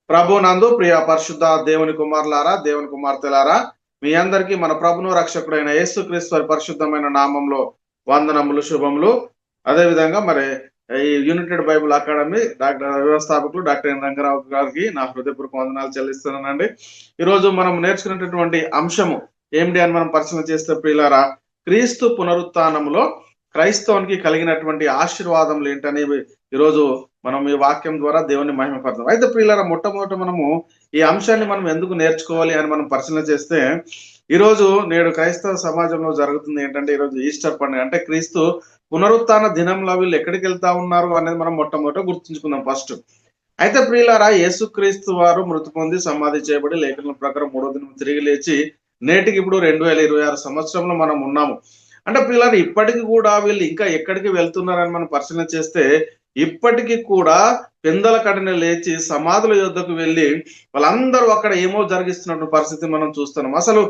ప్రభునందు ప్రియ పరిశుద్ధ దేవుని కుమారులారా, దేవుని కుమార్తెలారా, మీ అందరికీ మన ప్రభును రక్షకుడైన యేసుక్రీస్తు వారి పరిశుద్ధమైన నామంలో వందనములు, శుభములు. అదేవిధంగా ఈ యునైటెడ్ బైబుల్ అకాడమీ వ్యవస్థాపకులు డాక్టర్ ఎన్ రంగారావు గారికి నా హృదయపూర్వక వందనాలు చెల్లిస్తున్నానండి. ఈరోజు మనం నేర్చుకున్నటువంటి అంశము ఏమిటి అని మనం పరిశీలన చేస్తే ప్రియులారా, క్రీస్తు పునరుత్థానములో క్రైస్తవానికి కలిగినటువంటి ఆశీర్వాదములు ఏంటనేవి ఈరోజు మనం ఈ వాక్యం ద్వారా దేవుని మహిమపడతాం. అయితే ప్రియులారా, మొట్టమొదట మనము ఈ అంశాన్ని మనం ఎందుకు నేర్చుకోవాలి అని మనం పరిశీలన చేస్తే, ఈరోజు నేడు క్రైస్తవ సమాజంలో జరుగుతుంది ఏంటంటే, ఈరోజు ఈస్టర్ పండుగ అంటే క్రీస్తు పునరుత్థాన దినంలో వీళ్ళు ఎక్కడికి వెళ్తా ఉన్నారు అనేది మనం మొట్టమొదట గుర్తుంచుకుందాం ఫస్ట్. అయితే ప్రియులారా, యేసుక్రీస్తు వారు మృతి పొంది సమాధి చేయబడి లేఖనం ప్రకారం 3వ దినం తిరిగి లేచి నేటికి ఇప్పుడు 2026 సంవత్సరంలో మనం ఉన్నాము. అంటే ప్రియులారా, ఇప్పటికి కూడా వీళ్ళు ఇంకా ఎక్కడికి వెళ్తున్నారని మనం పరిశీలన చేస్తే, ఇప్పటికీ కూడా పెందల కడన లేచి సమాధుల యొద్దకు వెళ్ళి వాళ్ళందరూ అక్కడ ఏమో జరిగిస్తున్న పరిస్థితి మనం చూస్తున్నాం. అసలు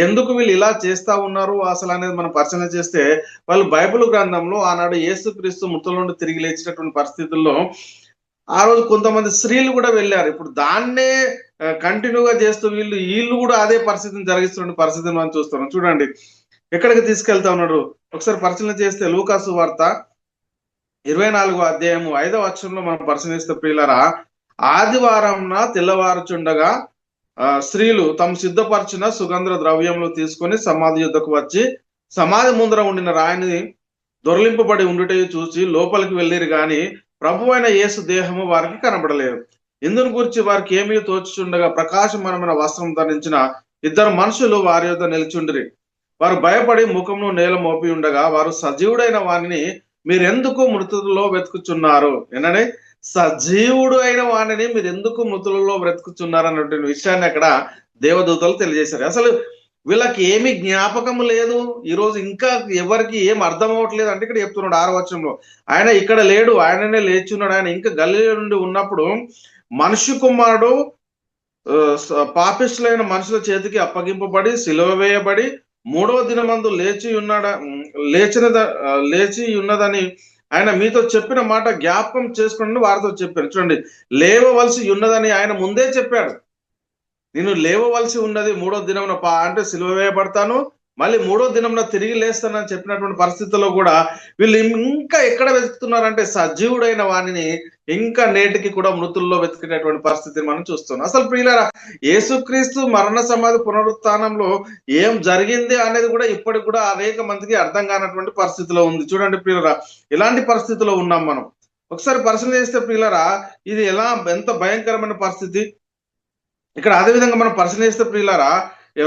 ఎందుకు వీళ్ళు ఇలా చేస్తా ఉన్నారు అసలు అనేది మనం పరిశీలన చేస్తే, వాళ్ళు బైబిల్ గ్రంథంలో ఆనాడు యేసుక్రీస్తు మృతుల నుండి తిరిగి లేచినటువంటి పరిస్థితుల్లో ఆ రోజు కొంతమంది స్త్రీలు కూడా వెళ్ళారు. ఇప్పుడు దాన్నే కంటిన్యూగా చేస్తూ వీళ్ళు కూడా అదే పరిస్థితిని జరిగిస్తున్న పరిస్థితిని మనం చూస్తున్నాం. చూడండి ఎక్కడికి తీసుకెళ్తా ఉన్నాడు ఒకసారి పరిశీలన చేస్తే, లూకాసు వార్త 24వ అధ్యాయము 5వ వచనంలో మనం పరిశీలిస్తే ప్రియులారా, ఆదివారంన తెల్లవారుచుండగా స్త్రీలు తమ సిద్ధపరిచిన సుగంధ ద్రవ్యములు తీసుకొని సమాధి యుద్ధకు వచ్చి సమాధి ముందర ఉండిన రాయిని దొరలింపబడి ఉండుట చూసి లోపలికి వెళ్ళిరు గాని ప్రభువైన యేసు దేహము వారికి కనబడలేదు. ఇందును గురించి వారికి ఏమీ తోచుచుండగా ప్రకాశమానమైన వస్త్రం ధరించిన 2 మనుషులు వారి యొద్ద నిలిచుండిరి. వారు భయపడి ముఖమును నేల మోపి ఉండగా వారు సజీవుడైన వానిని మీరెందుకు మృతులలో వెతుకుచున్నారు? ఏంటంటే సజీవుడు అయిన వాణిని మీరు ఎందుకు మృతులలో వెతుకుచున్నారు అన్నటువంటి విషయాన్ని అక్కడ దేవదూతలు తెలియజేశారు. అసలు వీళ్ళకి ఏమి జ్ఞాపకం లేదు. ఈరోజు ఇంకా ఎవరికి ఏం అర్థం అవ్వట్లేదు అంటే ఇక్కడ చెప్తున్నాడు 6వ వచనంలో, ఆయన ఇక్కడ లేడు, ఆయననే లేచున్నాడు. ఆయన ఇంకా గలిలయ నుండి ఉన్నప్పుడు మనుష్య కుమారుడు పాపిష్టులైన మనుషుల చేతికి అప్పగింపబడి సిలువ వేయబడి 3వ దినమందు లేచి ఉన్నదని ఆయన మీతో చెప్పిన మాట జ్ఞాపకం చేసుకోండి వారితో చెప్పారు. చూడండి, లేవవలసి ఉన్నదని ఆయన ముందే చెప్పాడు. నేను లేవవలసి ఉన్నది 3వ దినమున అంటే సిలువ వేయబడతాను, మళ్ళీ 3వ దినంలో తిరిగి లేస్తానని చెప్పినటువంటి పరిస్థితుల్లో కూడా వీళ్ళు ఇంకా ఎక్కడ వెతుకుతున్నారంటే సజీవుడైన వాణిని ఇంకా నేటికి కూడా మృతుల్లో వెతుకునేటువంటి పరిస్థితిని మనం చూస్తున్నాం. అసలు ప్రియులారా, యేసుక్రీస్తు మరణ సమాధి పునరుత్థానంలో ఏం జరిగింది అనేది కూడా ఇప్పటికి కూడా అనేక మందికి అర్థం కానటువంటి పరిస్థితిలో ఉంది. చూడండి ప్రియులారా, ఇలాంటి పరిస్థితిలో ఉన్నాం మనం. ఒకసారి పరిశీలన చేస్తే ప్రియులారా, ఇది ఎంత భయంకరమైన పరిస్థితి. ఇక్కడ అదే విధంగా మనం పరిశీలిస్తే ప్రియులారా,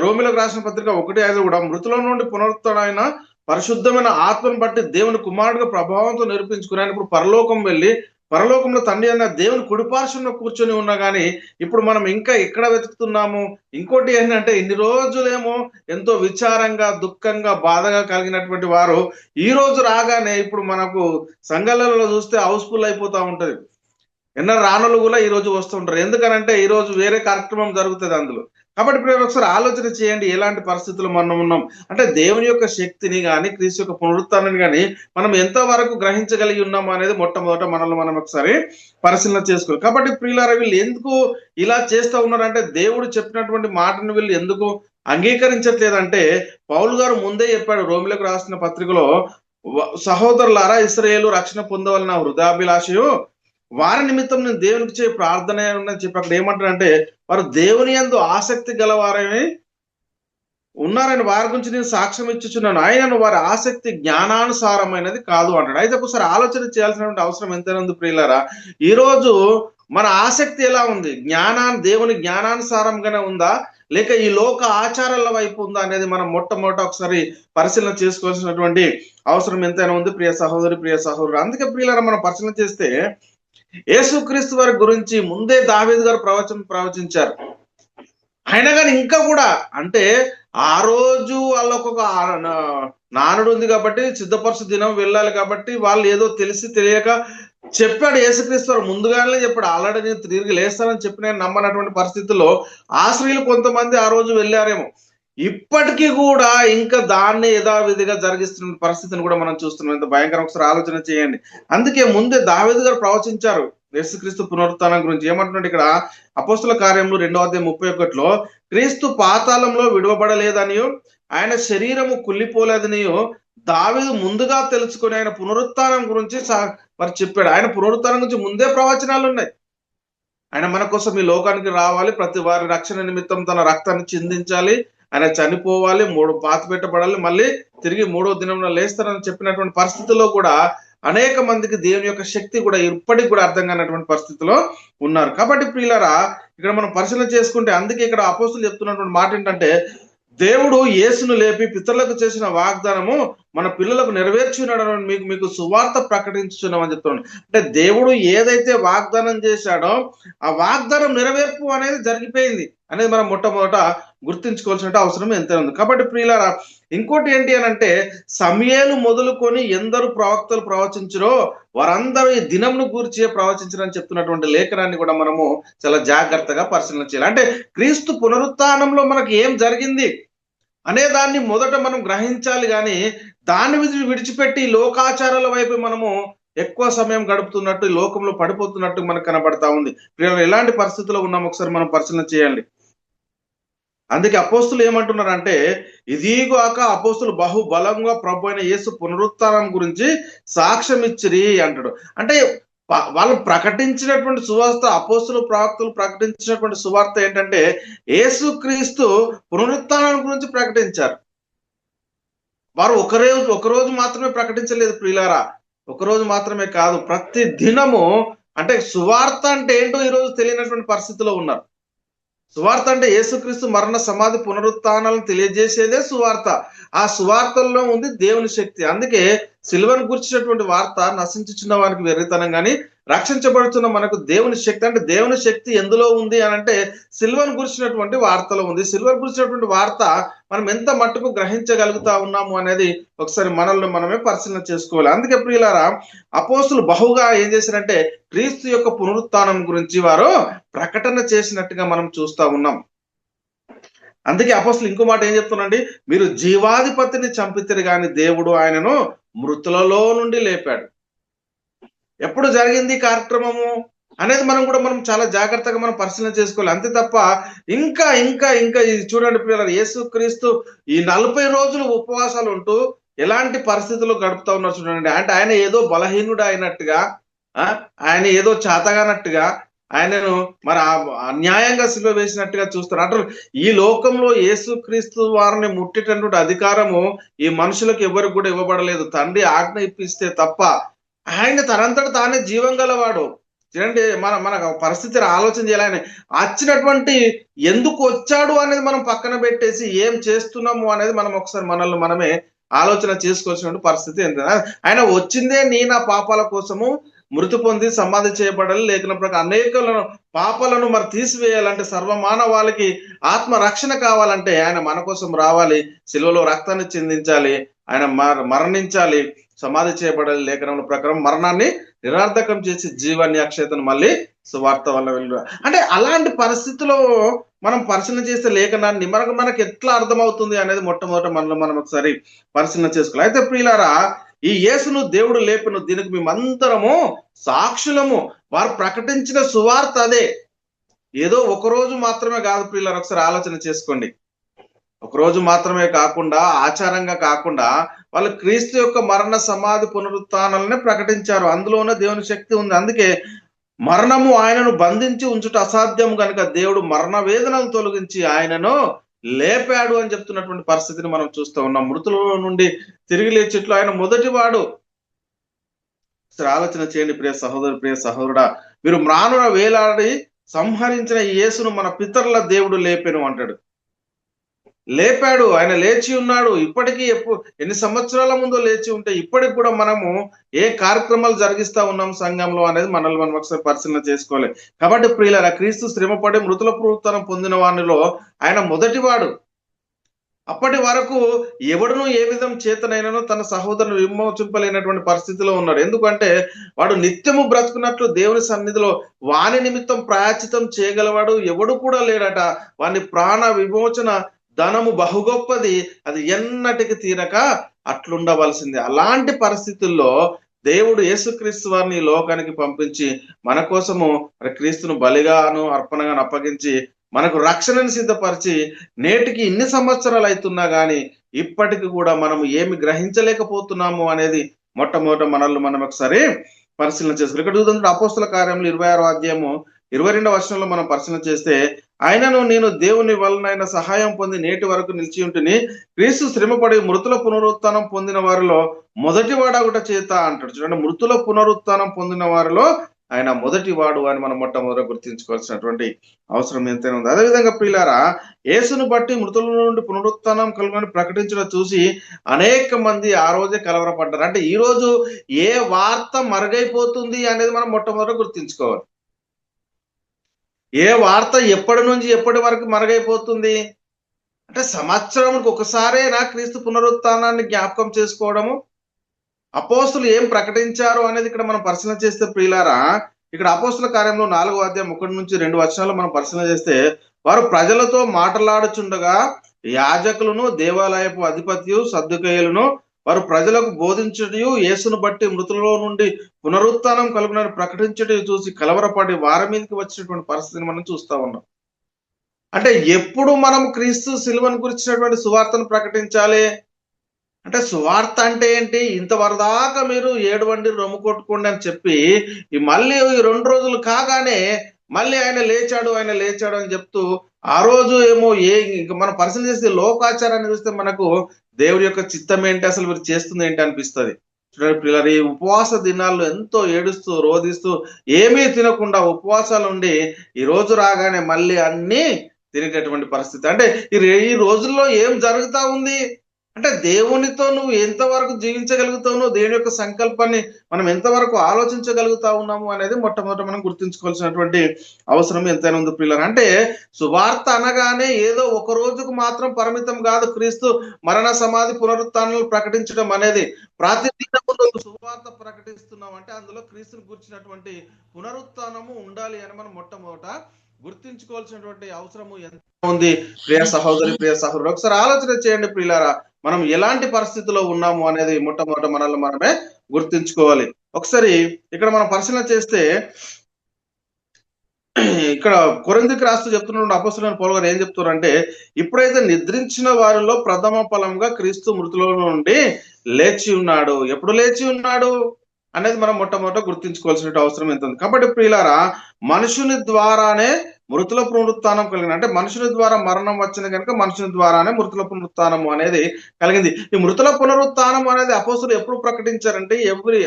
రోమిలకు రాసిన పత్రిక 1:5 కూడా మృతుల నుండి పునరుత్థానమైన పరిశుద్ధమైన ఆత్మను బట్టి దేవుని కుమారుడుగా ప్రభావంతో నిరూపించుకుని ఆయన ఇప్పుడు పరలోకం వెళ్ళి పరలోకంలో తండ్రి అన్న దేవుని కుడిపార్శ్వంలో కూర్చొని ఉన్నా కానీ ఇప్పుడు మనం ఇంకా ఎక్కడ వెతుకుతున్నాము? ఇంకోటి ఏంటంటే, ఇన్ని రోజులేమో ఎంతో విచారంగా, దుఃఖంగా, బాధగా కలిగినటువంటి వారు ఈ రోజు రాగానే ఇప్పుడు మనకు సంఘాలలో చూస్తే హౌస్ఫుల్ అయిపోతా ఉంటది. రానులు కూడా ఈ రోజు వస్తుంటారు. ఎందుకనంటే ఈ రోజు వేరే కార్యక్రమం జరుగుతుంది అందులో. కాబట్టి ఇప్పుడు ఒకసారి ఆలోచన చేయండి, ఎలాంటి పరిస్థితులు మనం ఉన్నాం అంటే దేవుని యొక్క శక్తిని కానీ క్రీస్తు యొక్క పునరుత్థానాన్ని కానీ మనం ఎంతవరకు గ్రహించగలిగి ఉన్నాము అనేది మొట్టమొదట మనల్ని మనం ఒకసారి పరిశీలన చేసుకోవాలి. కాబట్టి ప్రియులారా, వీళ్ళు ఎందుకు ఇలా చేస్తూ ఉన్నారంటే, దేవుడు చెప్పినటువంటి మాటను వీళ్ళు ఎందుకు అంగీకరించట్లేదంటే, పౌలు గారు ముందే చెప్పాడు రోమిలకు రాసిన పత్రికలో, సహోదరులారా, ఇశ్రాయేలు రక్షణ పొందవలన హృదయాభిలాషయు వారి నిమిత్తం నేను దేవునికి చేయ ప్రార్థన అని చెప్పి అక్కడ ఏమంటారంటే, వారు దేవుని యందు ఆసక్తి గలవారని ఉన్నారని వారి గురించి నేను సాక్ష్యం ఇచ్చుచున్నాను, ఆయనను వారి ఆసక్తి జ్ఞానానుసారమైనది కాదు అంటాడు. అయితే ఒకసారి ఆలోచన చేయాల్సినటువంటి అవసరం ఎంతైనా ఉంది ప్రియులారా. ఈరోజు మన ఆసక్తి ఎలా ఉంది? దేవుని జ్ఞానానుసారంగానే ఉందా, లేక ఈ లోక ఆచారాల వైపు ఉందా అనేది మనం మొట్టమొదట ఒకసారి పరిశీలన చేసుకోవాల్సినటువంటి అవసరం ఎంతైనా ఉంది ప్రియ సహోదరి, ప్రియ సహోదరు. అందుకే ప్రియులారా, మనం పరిశీలన చేస్తే యేసుక్రీస్తు వారి గురించి ముందే దావీదు గారు ప్రవచించారు. అయినా కానీ ఇంకా కూడా అంటే ఆ రోజు వాళ్ళకు ఒక నానుడు ఉంది కాబట్టి సిద్ధపరచు దినం వెళ్ళాలి కాబట్టి వాళ్ళు ఏదో తెలిసి తెలియక చెప్పాడు. యేసుక్రీస్తు వారు ముందుగానే చెప్పాడు, ఆల్రెడీ నేను తిరిగి లేస్తానని చెప్పిన నమ్మనటువంటి పరిస్థితుల్లో ఆ స్త్రీలు కొంతమంది ఆ రోజు వెళ్ళారేమో. ఇప్పటికీ కూడా ఇంకా దాన్ని యథావిధిగా జరిగిస్తున్న పరిస్థితిని కూడా మనం చూస్తున్నాం. ఎంత భయంకరం, ఒకసారి ఆలోచన చేయండి. అందుకే ముందే దావీదు గారు ప్రవచించారు యేసుక్రీస్తు పునరుత్థానం గురించి. ఏమంటున్నాడు ఇక్కడ అపోస్తుల కార్యములు 2:31 క్రీస్తు పాతాళంలో విడవబడలేదనియో ఆయన శరీరము కుళ్ళిపోలేదనియో దావీదు ముందుగా తెలుసుకొని ఆయన పునరుత్థానం గురించి మరి చెప్పాడు. ఆయన పునరుత్థానం గురించి ముందే ప్రవచనాలు ఉన్నాయి. ఆయన మన కోసం ఈ లోకానికి రావాలి, ప్రతి వారి రక్షణ నిమిత్తం తన రక్తాన్ని చిందించాలి, ఆయన చనిపోవాలి, పాతి పెట్టబడాలి, మళ్ళీ తిరిగి 3వ దినంలో లేస్తారని చెప్పినటువంటి పరిస్థితుల్లో కూడా అనేక మందికి దేవుని యొక్క శక్తి కూడా ఇప్పటికి కూడా అర్థం కానటువంటి పరిస్థితిలో ఉన్నారు. కాబట్టి ప్రియులారా, ఇక్కడ మనం పరిశీలన చేసుకుంటే అందుకే ఇక్కడ అపోస్తులు చెప్తున్నటువంటి మాట ఏంటంటే, దేవుడు యేసును లేపి పితరులకు చేసిన వాగ్దానము మన పిల్లలకు నెరవేర్చున్నాడు, మీకు సువార్త ప్రకటించున్నామని చెప్తున్నాడు. అంటే దేవుడు ఏదైతే వాగ్దానం చేశాడో ఆ వాగ్దానం నెరవేర్పు అనేది జరిగిపోయింది అనేది మనం మొట్టమొదట గుర్తించుకోవాల్సిన అవసరం ఎంత ఉంది. కాబట్టి ప్రియులారా, ఇంకోటి ఏంటి అని అంటే, సమయేలు మొదలుకొని ఎందరు ప్రవక్తలు ప్రవచించరో వారందరూ ఈ దినంను గూర్చి ప్రవచించరని చెప్తున్నటువంటి లేఖనాన్ని కూడా మనము చాలా జాగ్రత్తగా పరిశీలన చేయాలి. అంటే క్రీస్తు పునరుత్థానంలో మనకు ఏం జరిగింది అనే దాన్ని మొదట మనం గ్రహించాలి, కానీ దాన్ని విడిచిపెట్టి లోకాచారాల వైపు మనము ఎక్కువ సమయం గడుపుతున్నట్టు, లోకంలో పడిపోతున్నట్టు మనకు కనబడతా ఉంది. ఎలాంటి పరిస్థితుల్లో ఉన్నాం ఒకసారి మనం పరిశీలన చేయాలి. అందుకే అపోస్తులు ఏమంటున్నారంటే, ఇదిగాక అపోస్తులు బహుబలంగా ప్రభు అయిన యేసు పునరుత్థానం గురించి సాక్ష్యం ఇచ్చిరి అంటాడు. అంటే వాళ్ళు ప్రకటించినటువంటి సువార్త, అపోస్తులు ప్రవక్తలు ప్రకటించినటువంటి సువార్త ఏంటంటే యేసుక్రీస్తు పునరుత్థానం గురించి ప్రకటించారు. వారు ఒకరోజు మాత్రమే ప్రకటించలేదు ప్రియులారా, ఒకరోజు మాత్రమే కాదు, ప్రతి దినము. అంటే సువార్త అంటే ఏంటో ఈరోజు తెలియనటువంటి పరిస్థితిలో ఉన్నారు. సువార్త అంటే యేసుక్రీస్తు మరణ సమాధి పునరుత్థానాలను తెలియజేసేదే సువార్త. ఆ సువార్తల్లో ఉంది దేవుని శక్తి. అందుకే సిలువను గుర్చినటువంటి వార్త నశించుచున్న వారికి వెర్రితనం, కానీ రక్షించబడుతున్న మనకు దేవుని శక్తి. అంటే దేవుని శక్తి ఎందులో ఉంది అని అంటే సిలువను గుర్చినటువంటి వార్తలో ఉంది. సిలువను గుర్చినటువంటి వార్త మనం ఎంత మట్టుకు గ్రహించగలుగుతా ఉన్నాము అనేది ఒకసారి మనల్ని మనమే పరిశీలన చేసుకోవాలి. అందుకే ప్రియులారా, అపోస్తులు బహుగా ఏం చేశారంటే క్రీస్తు యొక్క పునరుత్థానం గురించి వారు ప్రకటన చేసినట్టుగా మనం చూస్తా ఉన్నాం. అందుకే అపోస్తులు ఇంకో మాట ఏం చెప్తున్నాండి, మీరు జీవాధిపతిని చంపితిరి గాని దేవుడు ఆయనను మృతులలో నుండి లేపాడు. ఎప్పుడు జరిగింది కార్యక్రమము అనేది మనం చాలా జాగ్రత్తగా మనం పరిశీలన చేసుకోవాలి. అంతే తప్ప ఇంకా ఇంకా ఇంకా ఇది చూడండి పిల్లలు, యేసుక్రీస్తు ఈ 40 రోజులు ఉపవాసాలు ఉంటూ ఎలాంటి పరిస్థితుల్లో గడుపుతా ఉన్నారు చూడండి. అంటే ఆయన ఏదో బలహీనుడు అయినట్టుగా, ఆయన ఏదో చాతగానట్టుగా, ఆయనను మరి అన్యాయంగా సిలువ వేసినట్టుగా చూస్తారు. అంటే ఈ లోకంలో యేసుక్రీస్తు వారిని ముట్టేటటువంటి అధికారము ఈ మనుషులకు ఎవరికి కూడా ఇవ్వబడలేదు. తండ్రి ఆజ్ఞ ఇప్పిస్తే తప్ప. ఆయన తనంతట తానే జీవం గలవాడు. చూడండి, మన పరిస్థితిని ఆలోచన చేయాలి. ఆయన వచ్చినటువంటి ఎందుకు వచ్చాడు అనేది మనం పక్కన పెట్టేసి ఏం చేస్తున్నాము అనేది మనం ఒకసారి మనల్ని మనమే ఆలోచన చేసుకోవాల్సిన పరిస్థితి ఎంత. ఆయన వచ్చిందే నా పాపాల కోసము, మృతి పొంది సమాధి చేయబడాలి, లేఖన ప్రకారం అనేక పాపాలను మరి తీసివేయాలంటే, సర్వమానవాళికి ఆత్మ రక్షణ కావాలంటే ఆయన మన కోసం రావాలి, సిలువలో రక్తాన్ని చిందించాలి, ఆయన మరణించాలి, సమాధి చేయబడాలి, లేఖనముల ప్రకారం మరణాన్ని నిరార్థకం చేసి జీవాన్ని అక్షయతను మళ్ళీ సువార్త వల్ల వెళ్ళు. అంటే అలాంటి పరిస్థితుల్లో మనం పరిశీలన చేసే లేఖనాన్ని మనకు ఎట్లా అర్థమవుతుంది అనేది మొట్టమొదట మనం ఒకసారి పరిశీలన చేసుకోవాలి. అయితే ప్రియులారా, ఈ యేసును దేవుడు లేపిన దీనికి మేమందరము సాక్షులము. వారు ప్రకటించిన సువార్త అదే. ఏదో ఒకరోజు మాత్రమే కాదు ప్రియులారా, ఒకసారి ఆలోచన చేసుకోండి. ఒకరోజు మాత్రమే కాకుండా, ఆచారంగా కాకుండా వాళ్ళు క్రీస్తు యొక్క మరణ సమాధి పునరుత్థానాలనే ప్రకటించారు. అందులోనే దేవుని శక్తి ఉంది. అందుకే మరణము ఆయనను బంధించి ఉంచుట అసాధ్యం కనుక దేవుడు మరణ వేదనను తొలగించి ఆయనను లేపాడు అని చెప్తున్నటువంటి పరిస్థితిని మనం చూస్తూ ఉన్నాం. మృతుల నుండి తిరిగి లేచిట్లు ఆయన మొదటివాడు. ఆలోచన చేయండి ప్రియ సహోదరు, ప్రియ సహోదరుడా, మీరు మ్రానున వేలాడి సంహరించిన యేసును మన పితరుల దేవుడు లేపెను అంటాడు. లేపాడు, ఆయన లేచి ఉన్నాడు. ఇప్పటికీ ఎన్ని సంవత్సరాల ముందో లేచి ఉంటే ఇప్పటికి కూడా మనము ఏ కార్యక్రమాలు జరిగిస్తా ఉన్నాం సంఘంలో అనేది మనల్ని మనం ఒకసారి పరిశీలన చేసుకోవాలి. కాబట్టి ప్రియులారా, క్రీస్తు శ్రమపడి మృతుల పునరుత్థానం పొందిన వానిలో ఆయన మొదటివాడు. అప్పటి వరకు ఎవడును ఏ విధం చేతనైనను తన సహోదరుని విమోచింపలేనటువంటి పరిస్థితిలో ఉన్నాడు. ఎందుకంటే వాడు నిత్యము బ్రతుకున్నట్లు దేవుని సన్నిధిలో వాని నిమిత్తం ప్రాయచితం చేయగలవాడు ఎవడు కూడా లేడట. వాని ప్రాణ విమోచన ధనము బహు గొప్పది, అది ఎన్నటికి తీరక అట్లుండవలసింది. అలాంటి పరిస్థితుల్లో దేవుడు యేసుక్రీస్తు వారిని ఈ లోకానికి పంపించి మన కోసము క్రీస్తును బలిగాను అర్పణగాను అప్పగించి మనకు రక్షణను సిద్ధపరిచి నేటికి ఇన్ని సంవత్సరాలు అవుతున్నా గాని ఇప్పటికి కూడా మనము ఏమి గ్రహించలేకపోతున్నాము అనేది మొట్టమొదట మనల్ని మనం ఒకసారి పరిశీలన చేసుకోవాలి. ఇక్కడ చూద్దాం, అపోస్తుల కార్యములు 26వ అధ్యాయము 22వ వచనంలో మనం పరిశీలన చేస్తే, ఆయనను నేను దేవుని వలన సహాయం పొంది నేటి వరకు నిలిచి ఉంటుని క్రీస్తు శ్రమపడి మృతుల పునరుత్థానం పొందిన వారిలో మొదటి వాడగుట చేత అంటాడు. చూడండి, మృతుల పునరుత్థానం పొందిన వారిలో ఆయన మొదటి వాడు అని మనం మొట్టమొదట గుర్తించుకోవాల్సినటువంటి అవసరం ఎంతైనా ఉంది. అదేవిధంగా ప్రియులారా, యేసును బట్టి మృతుల నుండి పునరుత్థానం కలుగుని ప్రకటించడం చూసి అనేక మంది ఆ రోజే కలవరపడ్డారు. అంటే ఈ రోజు ఏ వార్త మరుగైపోతుంది అనేది మనం మొట్టమొదట గుర్తించుకోవాలి. ఏ వార్త ఎప్పటి నుంచి ఎప్పటి వరకు మరుగైపోతుంది అంటే సంవత్సరానికి ఒకసారేనా క్రీస్తు పునరుత్థానాన్ని జ్ఞాపకం చేసుకోవడము? అపోస్తులు ఏం ప్రకటించారు అనేది ఇక్కడ మనం పరిశీలన చేస్తే ప్రియులారా, ఇక్కడ అపోస్తుల కార్యంలో 4వ అధ్యాయం 1 నుంచి 2 వచనాలు మనం పరిశీలన చేస్తే, వారు ప్రజలతో మాట్లాడుచుండగా యాజకులను దేవాలయపు అధిపతియు సద్దుకయ్యులను వారు ప్రజలకు బోధించుటయు యేసును బట్టి మృతులలో నుండి పునరుత్థానం కలుగునని ప్రకటించుటయు చూసి కలవరపడి వారి మీదకి వచ్చినటువంటి పరిస్థితిని మనం చూస్తా ఉన్నాం. అంటే ఎప్పుడు మనం క్రీస్తు సిలువను గురించినటువంటి సువార్తను ప్రకటించాలి అంటే, సువార్త అంటే ఏంటి? ఇంతవరదాకా మీరు ఏడవండి రొమ్ము కొట్టుకోండి అని చెప్పి మళ్ళీ ఈ 2 రోజులు కాగానే మళ్ళీ ఆయన లేచాడు అని చెప్తూ ఆ రోజు ఏమో ఇంకా మనం పరిశీలన చేస్తే లోకాచారాన్ని చూస్తే మనకు దేవుడి యొక్క చిత్తం ఏంటి, అసలు మీరు చేస్తుంది ఏంటి అనిపిస్తుంది. చూడండి పిల్లలు, ఈ ఉపవాస దినాల్లో ఎంతో ఏడుస్తూ రోధిస్తూ ఏమీ తినకుండా ఉపవాసాలు ఉండి ఈ రోజు రాగానే మళ్ళీ అన్ని తినేటటువంటి పరిస్థితి. అంటే ఈ రోజుల్లో ఏం జరుగుతా ఉంది అంటే, దేవునితో నువ్వు ఎంతవరకు జీవించగలుగుతావు, దేవుని యొక్క సంకల్పాన్ని మనం ఎంతవరకు ఆలోచించగలుగుతా ఉన్నాము అనేది మొట్టమొదట మనం గుర్తుంచుకోవాల్సినటువంటి అవసరం ఎంతైనా ఉంది పిల్లలు. అంటే సువార్త అనగానే ఏదో ఒక రోజుకు మాత్రం పరిమితం కాదు. క్రీస్తు మరణ సమాధి పునరుత్థానాలు ప్రకటించడం అనేది ప్రతిదినము నువ్వు సువార్త ప్రకటిస్తున్నావు అంటే అందులో క్రీస్తుని గురించినటువంటి పునరుత్థానము ఉండాలి అని మనం మొట్టమొదట గుర్తించుకోవాల్సినటువంటి అవసరము ఎంత ఉంది. ప్రియ సహోదరి, ప్రియ సహోదరుడు, ఒకసారి ఆలోచన చేయండి ప్రియులారా, మనం ఎలాంటి పరిస్థితిలో ఉన్నాము అనేది మొట్టమొదట మనల్ని మనమే గుర్తించుకోవాలి. ఒకసారి ఇక్కడ మనం పరిశీలన చేస్తే, ఇక్కడ కొరింథీయులకు రాస్తూ చెప్తున్న అపోస్తలుడైన పౌలు గారు ఏం చెప్తున్నారంటే, ఇప్పుడైతే నిద్రించిన వారిలో ప్రథమ ఫలంగా క్రీస్తు మృతుల నుండి లేచి ఉన్నాడు. ఎప్పుడు లేచి ఉన్నాడు అనేది మనం మొట్టమొదట గుర్తించుకోవాల్సిన అవసరం ఎంత ఉంది. కాబట్టి ప్రియులారా, మనుషుని ద్వారానే మృతుల పునరుత్థానం కలిగింది. అంటే మనుషుని ద్వారా మరణం వచ్చింది కనుక మనుషుని ద్వారానే మృతుల పునరుత్థానం అనేది కలిగింది. ఈ మృతుల పునరుత్థానం అనేది అపోస్తలులు ఎప్పుడు ప్రకటించారంటే,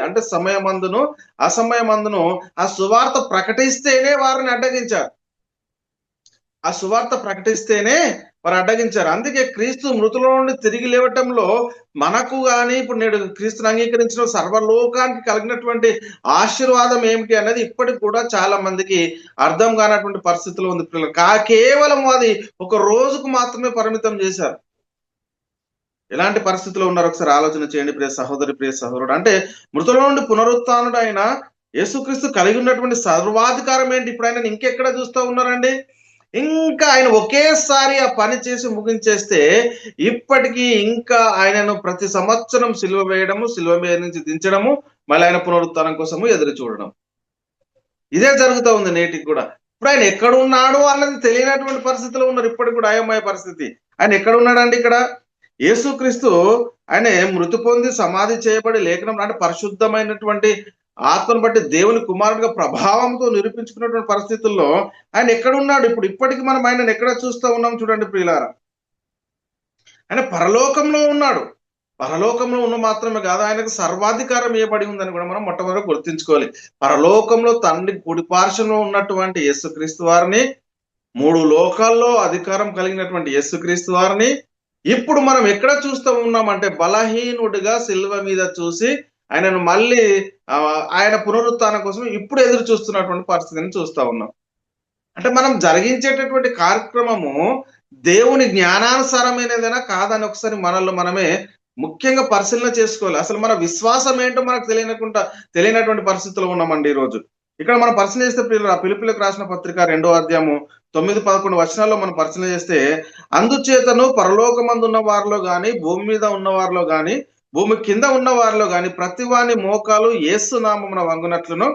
అంటే సమయమందును అసమయమందును ఆ సువార్త ప్రకటిస్తేనే వారిని అడ్డగించారు. ఆ సువార్త ప్రకటిస్తేనే వారు అడ్డగించారు. అందుకే క్రీస్తు మృతుల నుండి తిరిగి లేవటంలో మనకు కానీ ఇప్పుడు నేడు క్రీస్తుని అంగీకరించిన సర్వలోకానికి కలిగినటువంటి ఆశీర్వాదం ఏమిటి అనేది ఇప్పటికి కూడా చాలా మందికి అర్థం కానటువంటి పరిస్థితిలో ఉంది. కేవలం అది ఒక రోజుకు మాత్రమే పరిమితం చేశారు. ఎలాంటి పరిస్థితిలో ఉన్నారు ఒకసారి ఆలోచన చేయండి ప్రియ సహోదరి, ప్రియ సహోదరుడు. అంటే మృతుల నుండి పునరుత్థానుడు అయిన యేసుక్రీస్తు కలిగి ఉన్నటువంటి సర్వాధికారం ఏంటి? ఇప్పుడు ఆయన ఇంకెక్కడ చూస్తూ ఉన్నారండి? ఇంకా ఆయన ఒకేసారి ఆ పని చేసి ముగించేస్తే ఇప్పటికీ ఇంకా ఆయనను ప్రతి సంవత్సరం సిలువ వేయడము, సిలువ మీద నుంచి దించడము, మళ్ళీ ఆయన పునరుత్థానం కోసము ఎదురు చూడడం, ఇదే జరుగుతూ ఉంది నేటికి కూడా. ఇప్పుడు ఆయన ఎక్కడున్నాడు అన్నది తెలియనటువంటి పరిస్థితిలో ఉన్నారు. ఇప్పటికి కూడా అయోమయ పరిస్థితి. ఆయన ఎక్కడున్నాడండి? ఇక్కడ యేసుక్రీస్తు ఆయన మృతి పొంది సమాధి చేయబడి లేఖనం అంటే పరిశుద్ధమైనటువంటి ఆత్మను బట్టి దేవుని కుమారుడిగా ప్రభావంతో నిరూపించుకున్నటువంటి పరిస్థితుల్లో ఆయన ఎక్కడున్నాడు? ఇప్పటికి మనం ఆయనను ఎక్కడ చూస్తూ ఉన్నాం చూడండి ప్రియులారా. ఆయన పరలోకంలో ఉన్నాడు. పరలోకంలో ఉన్న మాత్రమే కాదు, ఆయనకు సర్వాధికారం ఇవ్వబడి ఉందని కూడా మనం మొట్టమొదటి గుర్తించుకోవాలి. పరలోకంలో తండ్రి కుడిపార్శ్వంలో ఉన్నటువంటి యేసుక్రీస్తు వారిని, 3 లోకాల్లో అధికారం కలిగినటువంటి యేసుక్రీస్తు వారిని ఇప్పుడు మనం ఎక్కడ చూస్తూ ఉన్నామంటే బలహీనుడిగా సిలువ మీద చూసి ఆయనను మళ్ళీ ఆయన పునరుత్థానం కోసం ఇప్పుడు ఎదురు చూస్తున్నటువంటి పరిస్థితిని చూస్తా ఉన్నాం. అంటే మనం జరిగించేటటువంటి కార్యక్రమము దేవుని జ్ఞానానుసారమైనదైనా కాదని ఒకసారి మనల్ని మనమే ముఖ్యంగా పరిశీలన చేసుకోవాలి. అసలు మన విశ్వాసం ఏంటో మనకు తెలియనటువంటి పరిస్థితుల్లో ఉన్నామండి ఈరోజు. ఇక్కడ మనం పరిశీలన చేస్తే ఫిలిప్పీయులకు రాసిన పత్రిక 2వ అధ్యాయము 9-11 వచనాల్లో మనం పరిశీలన చేస్తే, అందుచేతను పరలోకమందున్న వారిలో గాని, భూమి మీద ఉన్న వారిలో గాని, భూమి కింద ఉన్న వారిలో గాని, ప్రతివాని మోకాలు యేసు నామమున వంగునట్లును,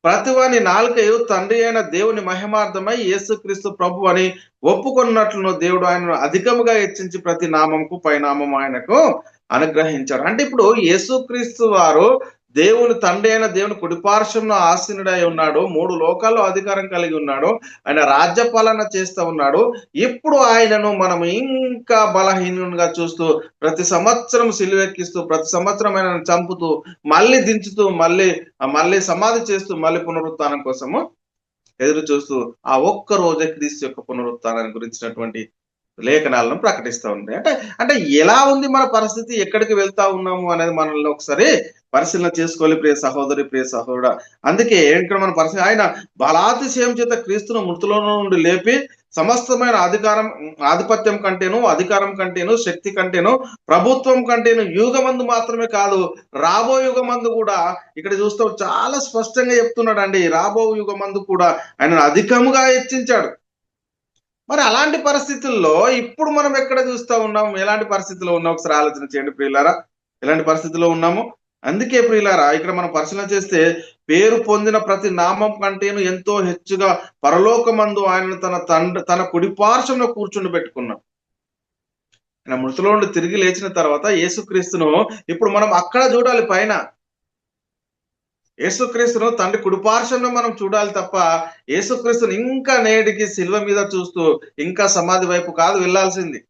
ప్రతివాని నాలుకయు తండ్రి అయిన దేవుని మహిమార్థమై యేసుక్రీస్తు ప్రభు అని ఒప్పుకొన్నట్లును దేవుడు ఆయనను అధికముగా హెచ్చించి ప్రతి నామంకు పైనామం ఆయనకు అనుగ్రహించాడు. అంటే ఇప్పుడు యేసుక్రీస్తు వారు దేవుని తండ్రి అయిన దేవుని కుడిపార్శ్వంలో ఆసీనుడై ఉన్నాడు. 3 లోకాల్లో అధికారం కలిగి ఉన్నాడు. ఆయన రాజ్యపాలన చేస్తూ ఉన్నాడు. ఇప్పుడు ఆయనను మనం ఇంకా బలహీనునిగా చూస్తూ, ప్రతి సంవత్సరం సిలువెక్కిస్తూ, ప్రతి సంవత్సరం ఆయనను చంపుతూ, మళ్ళీ దించుతూ, మళ్ళీ సమాధి చేస్తూ, మళ్ళీ పునరుత్థానం కోసము ఎదురు చూస్తూ, ఆ ఒక్క రోజే క్రీస్తు యొక్క పునరుత్థానాన్ని గురించినటువంటి లేఖనాలను ప్రకటిస్తూ ఉంది. అంటే ఎలా ఉంది మన పరిస్థితి, ఎక్కడికి వెళ్తా ఉన్నాము అనేది మనల్ని ఒకసారి పరిశీలన చేసుకోవాలి ప్రియ సహోదరి, ప్రియ సహోదరుడా. అందుకే ఇక్కడ మన పరిస్థితి, ఆయన బలాతిశయం చేత క్రీస్తును మృతుల నుండి లేపి సమస్తమైన ఆధిపత్యం కంటేను, అధికారం కంటేను, శక్తి కంటేను, ప్రభుత్వం కంటేను యుగమందు మాత్రమే కాదు, రాబో యుగమందు కూడా, ఇక్కడ చూస్తూ చాలా స్పష్టంగా చెప్తున్నాడు అండి, రాబో యుగమందు కూడా ఆయన అధికముగా హెచ్చించాడు. మరి అలాంటి పరిస్థితుల్లో ఇప్పుడు మనం ఎక్కడ చూస్తా ఉన్నాం, ఎలాంటి పరిస్థితిలో ఉన్నాం ఒకసారి ఆలోచన చేయండి ప్రియులారా. ఎలాంటి పరిస్థితిలో ఉన్నాము? అందుకే ప్రియులారా, ఇక్కడ మనం పరిశీలన చేస్తే, పేరు పొందిన ప్రతి నామం కంటేను ఎంతో హెచ్చుగా పరలోకమందు ఆయన తన కుడిపార్శ్వంలో కూర్చుండి పెట్టుకున్నాం. ఆయన మృతుల నుండి తిరిగి లేచిన తర్వాత యేసుక్రీస్తును ఇప్పుడు మనం అక్కడ చూడాలి, పైన యేసుక్రీస్తును తండ్రి కుడిపార్శ్వంలో మనం చూడాలి తప్ప, యేసుక్రీస్తును ఇంకా నేటికి శిలువ మీద చూస్తూ ఇంకా సమాధి వైపు కాదు వెళ్ళాల్సింది.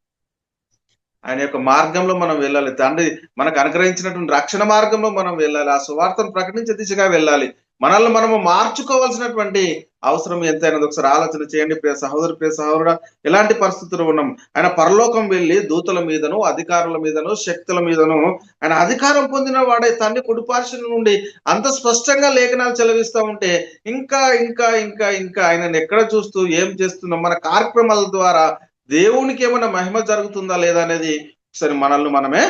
ఆయన యొక్క మార్గంలో మనం వెళ్ళాలి. తండ్రి మనకు అనుగ్రహించినటువంటి రక్షణ మార్గంలో మనం వెళ్ళాలి. ఆ సువార్తను ప్రకటించే దిశగా వెళ్ళాలి. మనల్ని మనము మార్చుకోవాల్సినటువంటి అవసరం ఎంతైనా ఒకసారి ఆలోచన చేయండి ప్రియ సహోదరు, ప్రియ సహోదరుడా. ఎలాంటి పరిస్థితులు ఉన్నాం? ఆయన పరలోకం వెళ్ళి దూతల మీదను, అధికారుల మీదను, శక్తుల మీదను ఆయన అధికారం పొందిన వాడే తండ్రి కుడిపార్శ్వం నుండి అంత స్పష్టంగా లేఖనాలు చెలవిస్తూ ఉంటే, ఇంకా ఇంకా ఇంకా ఇంకా ఆయనను ఎక్కడ చూస్తూ ఏం చేస్తున్నాం, మన కార్యక్రమాల ద్వారా దేవునికి ఏమైనా మహిమ జరుగుతుందా లేదా అనేది ఒకసారి మనల్ని మనమే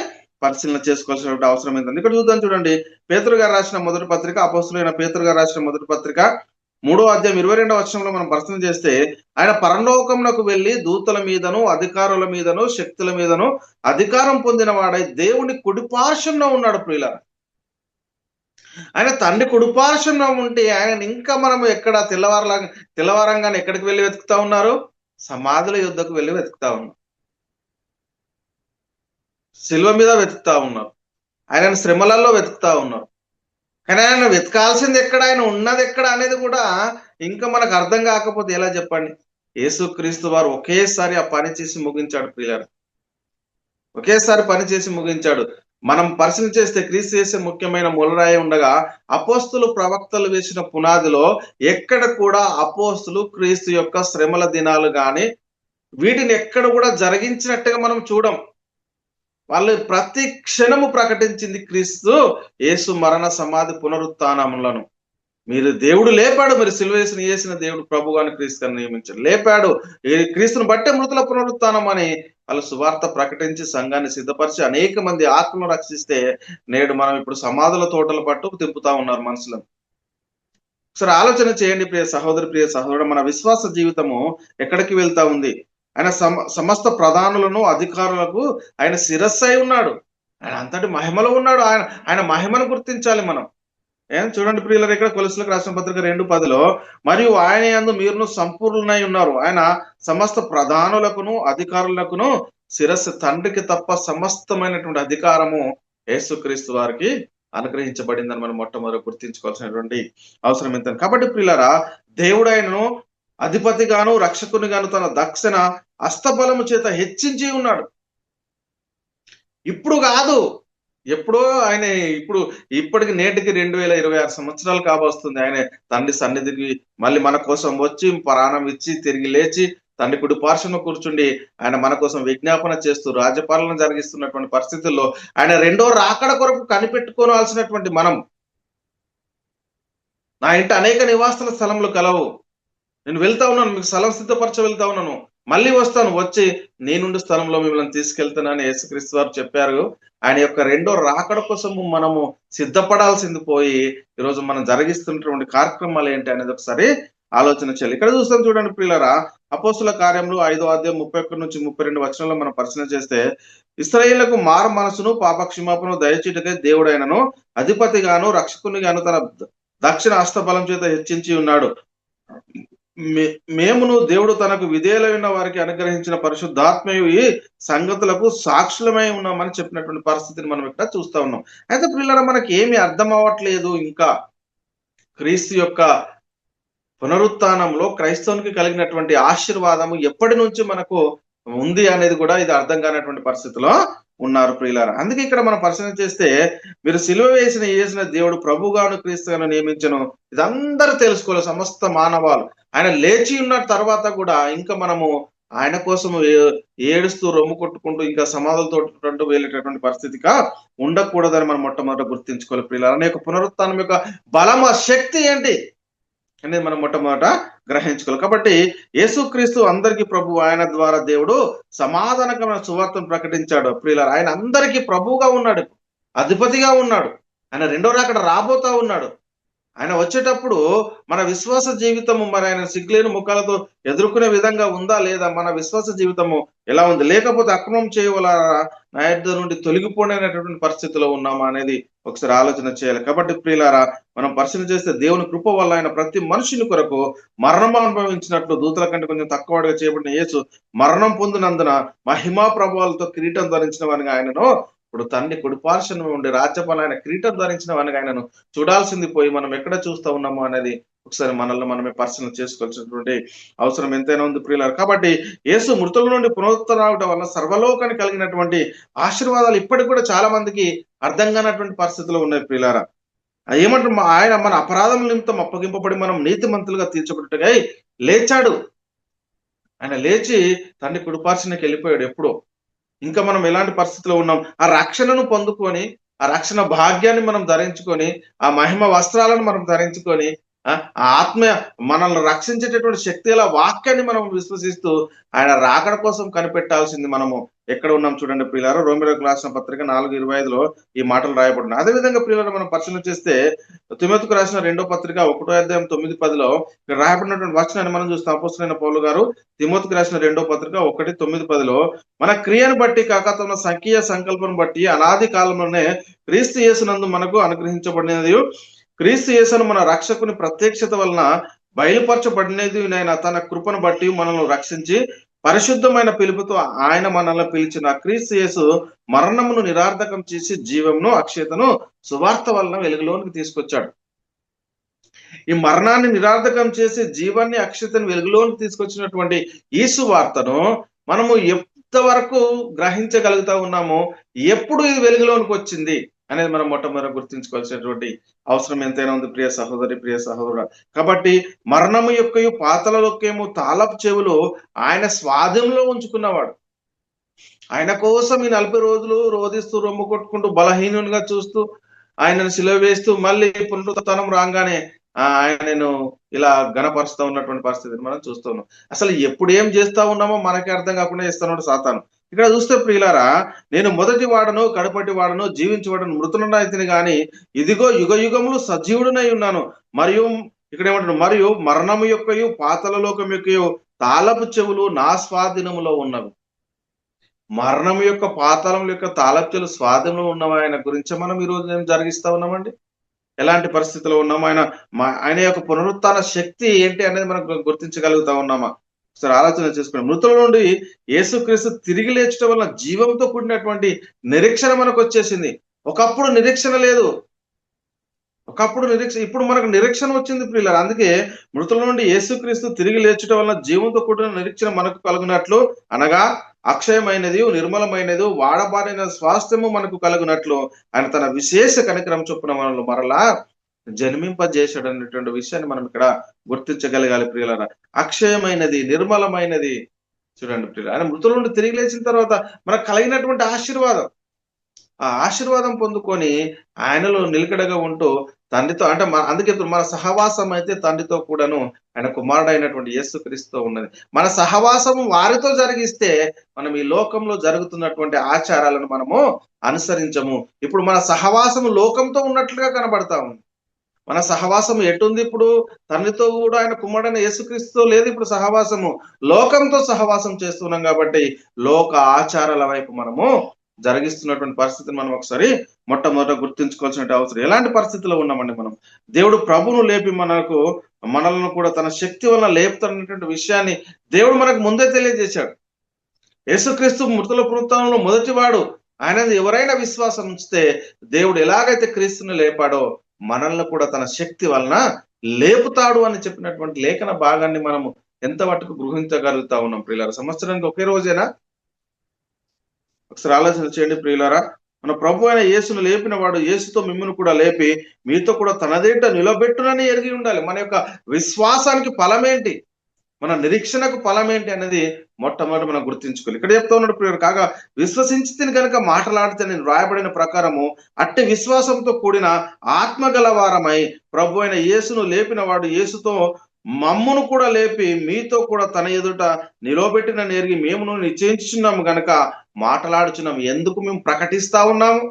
పరిశీలన చేసుకోవాల్సిన అవసరం ఏంటంటే, ఇక్కడ చూద్దాం చూడండి. పేతురు గారు రాసిన మొదటి పత్రిక, అపోస్తులైన పేతురు గారు రాసిన మొదటి పత్రిక 3వ అధ్యాయం 22వ వచనంలో మనం పరిశీలన చేస్తే, ఆయన పరలోకమునకు వెళ్ళి దూతల మీదను, అధికారుల మీదను, శక్తుల మీదను అధికారం పొందిన వాడై దేవుని కుడిపార్శ్వంలో ఉన్నాడు ప్రియులారా. ఆయన తండ్రి కుడిపార్శ్వంలో ఉంటే ఆయన ఇంకా మనం ఎక్కడ తెల్లవారంగానే ఎక్కడికి వెళ్ళి వెతుకుతా ఉన్నారు? సమాధుల యుద్ధకు వెళ్ళి వెతుకుతా ఉన్నారు, శిలువ మీద వెతుకుతా ఉన్నారు, ఆయన శ్రమలలో వెతుకుతా ఉన్నారు. కానీ ఆయన వెతకాల్సింది ఎక్కడ, ఆయన ఉన్నది ఎక్కడ అనేది కూడా ఇంకా మనకు అర్థం కాకపోతే ఎలా చెప్పండి? యేసుక్రీస్తు వారు ఒకేసారి ఆ పని చేసి ముగించాడు ప్రియులారా, ఒకేసారి పని చేసి ముగించాడు. మనం పరిశీలన చేస్తే క్రీస్తు చేసే ముఖ్యమైన మూలరాయి ఉండగా, అపోస్తులు ప్రవక్తలు వేసిన పునాదిలో ఎక్కడ కూడా అపోస్తులు క్రీస్తు యొక్క శ్రమల దినాలు గాని వీటిని ఎక్కడ కూడా జరిగించినట్టుగా మనం చూడం. వాళ్ళు ప్రతి క్షణము ప్రకటించింది క్రీస్తు యేసు మరణ సమాధి పునరుత్థానములను. మీరు దేవుడు లేపాడు, మీరు సిలువ చేసిన దేవుడు ప్రభువాని క్రీస్తుని నియమించాడు, లేపాడు. క్రీస్తుని బట్టే మృతుల పునరుత్థానం అని వాళ్ళు సువార్త ప్రకటించి సంఘాన్ని సిద్ధపరిచి అనేక మంది ఆత్మను రక్షిస్తే, నేడు మనం ఇప్పుడు సమాధుల తోటల పట్టు తిప్పుతా ఉన్నారు మనుషులను. ఒకసారి ఆలోచన చేయండి ప్రియ సహోదరి, ప్రియ సహోదరుడు, మన విశ్వాస జీవితము ఎక్కడికి వెళ్తా ఉంది? ఆయన సమస్త ప్రధానులను, అధికారులకు ఆయన శిరస్సు అయి ఉన్నాడు. ఆయన అంతటి మహిమలో ఉన్నాడు. ఆయన మహిమను గుర్తించాలి మనం. చూడండి ప్రియులారా, ఇక్కడ కొలస్సీలకు రాసిన పత్రిక 2:10లో, మరియు ఆయన యందు మీరును సంపూర్ణులై ఉన్నారు. ఆయన సమస్త ప్రధానులకును, అధికారులకును శిరస్సు. తండ్రికి తప్ప సమస్తమైనటువంటి అధికారము యేసుక్రీస్తు వారికి అనుగ్రహించబడిందని మనం మొట్టమొదటి గుర్తించుకోవాల్సినటువంటి అవసరం ఎంత. కాబట్టి ప్రియులారా, దేవుడు ఆయనను అధిపతిగాను, రక్షకునిగాను తన దక్షిణ హస్తబలము చేత హెచ్చించి ఉన్నాడు. ఇప్పుడు కాదు, ఎప్పుడో ఆయన ఇప్పటికి నేటికి 2026 సంవత్సరాలు కాబోస్తుంది. ఆయన తండ్రి సన్నిధికి మళ్ళీ మన కోసం వచ్చి ప్రాణం ఇచ్చి తిరిగి లేచి తండ్రి కుడి పార్శ్వంలో కూర్చుండి ఆయన మన కోసం విజ్ఞాపన చేస్తూ రాజ్యపాలన జరిగిస్తున్నటువంటి పరిస్థితుల్లో ఆయన రెండో రాకడ కొరకు కనిపెట్టుకోవాల్సినటువంటి మనం, నా ఇంటి అనేక నివాసాల స్థలములు కలవు, నేను వెళ్తా ఉన్నాను, మీకు స్థలం సిద్ధపరచ వెళ్తా ఉన్నాను, మళ్ళీ వస్తాను, వచ్చి నేనుండి స్థలంలో మిమ్మల్ని తీసుకెళ్తానని యేసుక్రీస్తు వారు చెప్పారు. ఆయన యొక్క రెండో రాకడ కోసము మనము సిద్ధపడాల్సింది పోయి ఈరోజు మనం జరిగిస్తున్నటువంటి కార్యక్రమాలు ఏంటి అనేది ఒకసారి ఆలోచన చేయాలి. ఇక్కడ చూస్తాం చూడండి ప్రియులారా, అపోస్తుల కార్యములు 5వ అధ్యాయం 31 నుంచి 32 వచనంలో మనం పరిశీలన చేస్తే, ఇశ్రాయేలుకు మారు మనసును పాప క్షమాపణను దయచేయుటకై దేవుడైనను అధిపతిగాను రక్షకునిగాను తన దక్షిణ హస్తబలం చేత హెచ్చించి ఉన్నాడు. మేమును దేవుడు తనకు విధేయులైన వారికి అనుగ్రహించిన పరిశుద్ధాత్మయు ఈ సంగతులకు సాక్షులమై ఉన్నామని చెప్పినటువంటి పరిస్థితిని మనం ఇక్కడ చూస్తా ఉన్నాం. అయితే పిల్లల మనకి ఏమి అర్థం అవ్వట్లేదు. ఇంకా క్రీస్తు యొక్క పునరుత్థానంలో క్రైస్తవునికి కలిగినటువంటి ఆశీర్వాదము ఎప్పటి నుంచి మనకు ఉంది అనేది కూడా ఇది అర్థం కానటువంటి పరిస్థితిలో ఉన్నారు ప్రియులారా. అందుకే ఇక్కడ మనం పరిశీలన చేస్తే, మీరు సిలువ వేసిన దేవుడు ప్రభుగాను క్రీస్తుగాను నియమించను, ఇదందరూ తెలుసుకోవాలి సమస్త మానవాలు. ఆయన లేచి ఉన్న తర్వాత కూడా ఇంకా మనము ఆయన కోసము ఏడుస్తూ రొమ్ము కొట్టుకుంటూ ఇంకా సమాధులతో వెళ్ళేటటువంటి పరిస్థితిగా ఉండకూడదని మనం మొట్టమొదట గుర్తించుకోవాలి ప్రియులారా. అనే పునరుత్థానం యొక్క బలం, శక్తి ఏంటి అనేది మనం మొట్టమొదట గ్రహించుకోవాలి. కాబట్టి యేసుక్రీస్తు అందరికీ ప్రభు, ఆయన ద్వారా దేవుడు సమాధానకరమైన సువార్తను ప్రకటించాడు ప్రియులారా. ఆయన అందరికీ ప్రభువుగా ఉన్నాడు, అధిపతిగా ఉన్నాడు. ఆయన రెండో రాకడ రాబోతా ఉన్నాడు. ఆయన వచ్చేటప్పుడు మన విశ్వాస జీవితము మరి ఆయన సిగ్గులేని ముఖాలతో ఎదుర్కొనే విధంగా ఉందా లేదా, మన విశ్వాస జీవితము ఎలా ఉంది, లేకపోతే అక్రమం చేయవల నా యొద్ద నుండి తొలగిపోయినటువంటి పరిస్థితిలో ఉన్నామా అనేది ఒకసారి ఆలోచన చేయాలి. కాబట్టి ప్రియులారా, మనం పరిశీలన చేస్తే దేవుని కృప వల్ల ఆయన ప్రతి మనుషుని కొరకు మరణం అనుభవించినట్లు దూతల కంటే కొంచెం తక్కువగా చేయబడిన యేసు మరణం పొందినందున మహిమా ప్రభావాలతో కిరీటం ధరించిన వారిని ఆయనను ఇప్పుడు తండ్రి కుడిపార్శ్వన ఉండి రాజ్యపాలైన కిరీటం ధరించిన వారిని ఆయనను చూడాల్సింది పోయి మనం ఎక్కడ చూస్తా ఉన్నామో అనేది ఒకసారి మనల్ని మనమే పరిశీలన చేసుకోవాల్సినటువంటి అవసరం ఎంతైనా ఉంది ప్రియులారా. కాబట్టి యేసు మృతుల నుండి పునరుత్తరావడం వల్ల సర్వలోకానికి కలిగినటువంటి ఆశీర్వాదాలు ఇప్పటికి కూడా చాలా మందికి అర్థం కానటువంటి పరిస్థితులు ఉన్నాయి ప్రియులారా. ఏమంటారు, ఆయన మన అపరాధం నిమిత్తం అప్పగింపబడి మనం నీతిమంతులుగా తీర్చబట్టుగా లేచాడు. ఆయన లేచి తండ్రి కుడిపార్శ్వనకి వెళ్ళిపోయాడు ఎప్పుడో. ఇంకా మనం ఎలాంటి పరిస్థితిలో ఉన్నాం, ఆ రక్షణను పొందుకొని, ఆ రక్షణ భాగ్యాన్ని మనం ధరించుకొని, ఆ మహిమ వస్త్రాలను మనం ధరించుకొని, ఆ ఆత్మ మనల్ని రక్షించేటటువంటి శక్తి గల వాక్యాన్ని మనం విశ్వసిస్తూ ఆయన రాకడ కోసం కనిపెట్టాల్సింది మనము ఎక్కడ ఉన్నాం చూడండి ప్రియులారా. రోమీయులకు రాసిన పత్రిక 4:25లో ఈ మాటలు రాయబడినాయి. అదేవిధంగా ప్రియులారా, మనం పరిశీలన చేస్తే తిమోతికి రాసిన 2వ పత్రిక 1వ అధ్యాయం 9-10లో ఇక్కడ రాయబడినటువంటి వచనాన్ని మనం చూస్తాం. అపోస్తలుడైన పౌలు గారు తిమోతికి రాసిన 2వ పత్రిక 1:9-10లో, మన క్రియను బట్టి కాక తన సంకీయ సంకల్పం బట్టి అనాది కాలంలోనే క్రీస్తు యేసునందు మనకు అనుగ్రహించబడినది, క్రీస్తు యేసును మన రక్షకుని ప్రత్యక్షత వలన బయలుపరచబడినది, ఆయన తన కృపను బట్టి మనల్ని రక్షించి పరిశుద్ధమైన పిలుపుతో ఆయన మనల్ని పిలిచిన క్రీస్తు యేసు మరణమును నిరార్థకం చేసి జీవమును అక్షయతను సువార్త వలన వెలుగులోనికి తీసుకొచ్చాడు. ఈ మరణాన్ని నిరార్థకం చేసి జీవాన్ని అక్షయతను వెలుగులోనికి తీసుకొచ్చినటువంటి ఈ సువార్తను మనము ఎంతవరకు గ్రహించగలుగుతా ఉన్నామో, ఎప్పుడు ఇది వెలుగులోనికి వచ్చింది అనేది మనం మొట్టమొదటి గుర్తించుకోవాల్సినటువంటి అవసరం ఎంతైనా ఉంది ప్రియ సహోదరి, ప్రియ సహోదరుడు. కాబట్టి మరణము యొక్కయు పాతాళలోకేమో తాళపు చెవులు ఆయన స్వాధీనంలో ఉంచుకున్నవాడు. ఆయన కోసం ఈ 40 రోజులు రోధిస్తూ రొమ్ము కొట్టుకుంటూ బలహీనునిగా చూస్తూ ఆయనను సిలువ వేస్తూ మళ్ళీ పునరుత్థానం రాగానే ఆయనను ఇలా ఘనపరుస్తూ ఉన్నటువంటి పరిస్థితిని మనం చూస్తున్నాం. అసలు ఎప్పుడు ఏం చేస్తా ఉన్నామో మనకి అర్థం కాకుండా చేస్తున్నాడు సాతాను. ఇక్కడ చూస్తే ప్రియులారా, నేను మొదటి వాడను కడపటి వాడను జీవించేవాడను మృతులనైతిని గాని ఇదిగో యుగ యుగములు సజీవుడునై ఉన్నాను. మరియు ఇక్కడ ఏమంటాడు, మరియు మరణము యొక్కయు పాతాళలోకం యొక్కయు తాళపు చెవులు నా స్వాధీనములో ఉన్నవి. మరణం యొక్క పాతాళం యొక్క తాళపు చెవులు స్వాధీనంలో ఉన్నవి ఆయన గురించి మనం ఈ రోజు ఏం జరిగిస్తా ఉన్నామండి. ఎలాంటి పరిస్థితిలో ఉన్నామో, ఆయన యొక్క పునరుత్థాన శక్తి ఏంటి అనేది మనం గుర్తించగలుగుతా ఉన్నామా సరే ఆలోచన చేసుకున్నాం. మృతుల నుండి యేసుక్రీస్తు తిరిగి లేచడం వల్ల జీవంతో కూడినటువంటి నిరీక్షణ మనకు వచ్చేసింది. ఒకప్పుడు నిరీక్షణ లేదు, ఇప్పుడు మనకు నిరీక్షణ వచ్చింది ప్రియులారా. అందుకే మృతుల నుండి యేసుక్రీస్తు తిరిగి లేచడం వల్ల జీవంతో కూడిన నిరీక్షణ మనకు కలుగునట్లు, అనగా అక్షయమైనది, నిర్మలమైనది, వాడబారిన స్వాస్థ్యము మనకు కలుగునట్లు ఆయన తన విశేష కనికరం చొప్పున మనల్ని మరలా జన్మింపజేశాడు అనేటువంటి విషయాన్ని మనం ఇక్కడ గుర్తించగలగాలి ప్రియులారా. అక్షయమైనది, నిర్మలమైనది. చూడండి ప్రియుల, ఆయన మృతుల నుండి తిరిగి లేచిన తర్వాత మనకు కలిగినటువంటి ఆశీర్వాదం, ఆ ఆశీర్వాదం పొందుకొని ఆయనలో నిలకడగా ఉంటూ తండ్రితో, అంటే అందుకే మన సహవాసం అయితే తండ్రితో కూడాను ఆయన కుమారుడైనటువంటి యేసుక్రీస్తుతో ఉన్నది. మన సహవాసం వారితో జరిగిస్తే మనం ఈ లోకంలో జరుగుతున్నటువంటి ఆచారాలను మనము అనుసరించము. ఇప్పుడు మన సహవాసము లోకంతో ఉన్నట్లుగా కనబడతా ఉంది. మన సహవాసం ఎటుంది ఇప్పుడు? తండ్రితో కూడా ఆయన కుమారుడైన యేసుక్రీస్తుతో లేదు ఇప్పుడు సహవాసము. లోకంతో సహవాసం చేస్తున్నాం కాబట్టి లోక ఆచారాల వైపు మనము జరిగిస్తున్నటువంటి పరిస్థితిని మనం ఒకసారి మొట్టమొదట గుర్తుంచుకోవాల్సిన అవసరం. ఎలాంటి పరిస్థితిలో ఉన్నామండి మనం? దేవుడు ప్రభువును లేపి మనలను కూడా తన శక్తి వలన లేపుతున్నటువంటి విషయాన్ని దేవుడు మనకు ముందే తెలియజేశాడు. యేసుక్రీస్తు మృతుల పునరుత్థానంలో మొదటివాడు. ఆయన ఎవరైనా విశ్వాసం ఉంచితే దేవుడు ఎలాగైతే క్రీస్తుని లేపాడో మనల్ని కూడా తన శక్తి వలన లేపుతాడు అని చెప్పినటువంటి లేఖన భాగాన్ని మనము ఎంత మటుకు గృహించగలుగుతా ఉన్నాం ప్రియులారా? సంవత్సరానికి ఒకే రోజేనా? ఒకసారి ఆలోచన చేయండి ప్రియులారా. మన ప్రభు అయిన యేసును లేపిన వాడు యేసుతో మిమ్మల్ని కూడా లేపి మీతో కూడా తనదేంట నిలబెట్టునని ఎరిగి ఉండాలి. మన యొక్క విశ్వాసానికి ఫలమేంటి, మన నిరీక్షణకు ఫలం ఏంటి అనేది మొట్టమొదటి మనం గుర్తించుకోవాలి. ఇక్కడ చెప్తా ఉన్నాడు ప్రియుడు, కాగా విశ్వసించి కనుక మాటలాడితే నేను రాయబడిన ప్రకారము అట్టి విశ్వాసంతో కూడిన ఆత్మగల వారమై ప్రభు అయిన యేసును లేపిన వాడు యేసుతో మమ్మును కూడా లేపి మీతో కూడా తన ఎదుట నిలబెట్టిన నేరిగి మేము నిశ్చయించుచున్నాము గనక మాటలాడుచున్నాము. ఎందుకు మేము ప్రకటిస్తా ఉన్నాము?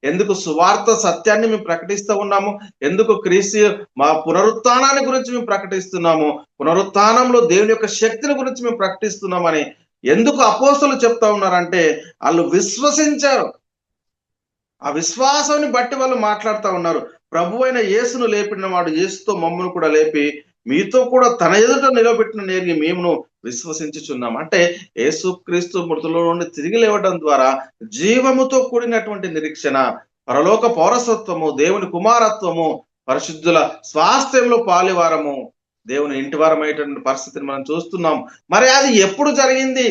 ఎందుకు సువార్త సత్యాన్ని మేము ప్రకటిస్తూ ఉన్నాము? ఎందుకు క్రీస్తు మా పునరుత్థానాన్ని గురించి మేము ప్రకటిస్తున్నాము? పునరుత్థానంలో దేవుని యొక్క శక్తిని గురించి మేము ప్రకటిస్తున్నామని ఎందుకు అపోస్తలులు చెప్తా ఉన్నారంటే వాళ్ళు విశ్వసించారు. ఆ విశ్వాసాన్ని బట్టి వాళ్ళు మాట్లాడుతూ ఉన్నారు. ప్రభు అయిన యేసును లేపిన వాడు యేసుతో మమ్మను కూడా లేపి మీతో కూడా తన ఎదుట నిలబెట్టిన నేరిగి మేమును విశ్వసించుచున్నాం. అంటే యేసుక్రీస్తు మృతుల నుండి తిరిగి లేవడం ద్వారా జీవముతో కూడినటువంటి నిరీక్షణ, పరలోక పౌరసత్వము, దేవుని కుమారత్వము, పరిశుద్ధుల స్వాస్థ్యంలో పాలివారము, దేవుని ఇంటివారమైనటువంటి పరిస్థితిని మనం చూస్తున్నాం. మరి అది ఎప్పుడు జరిగింది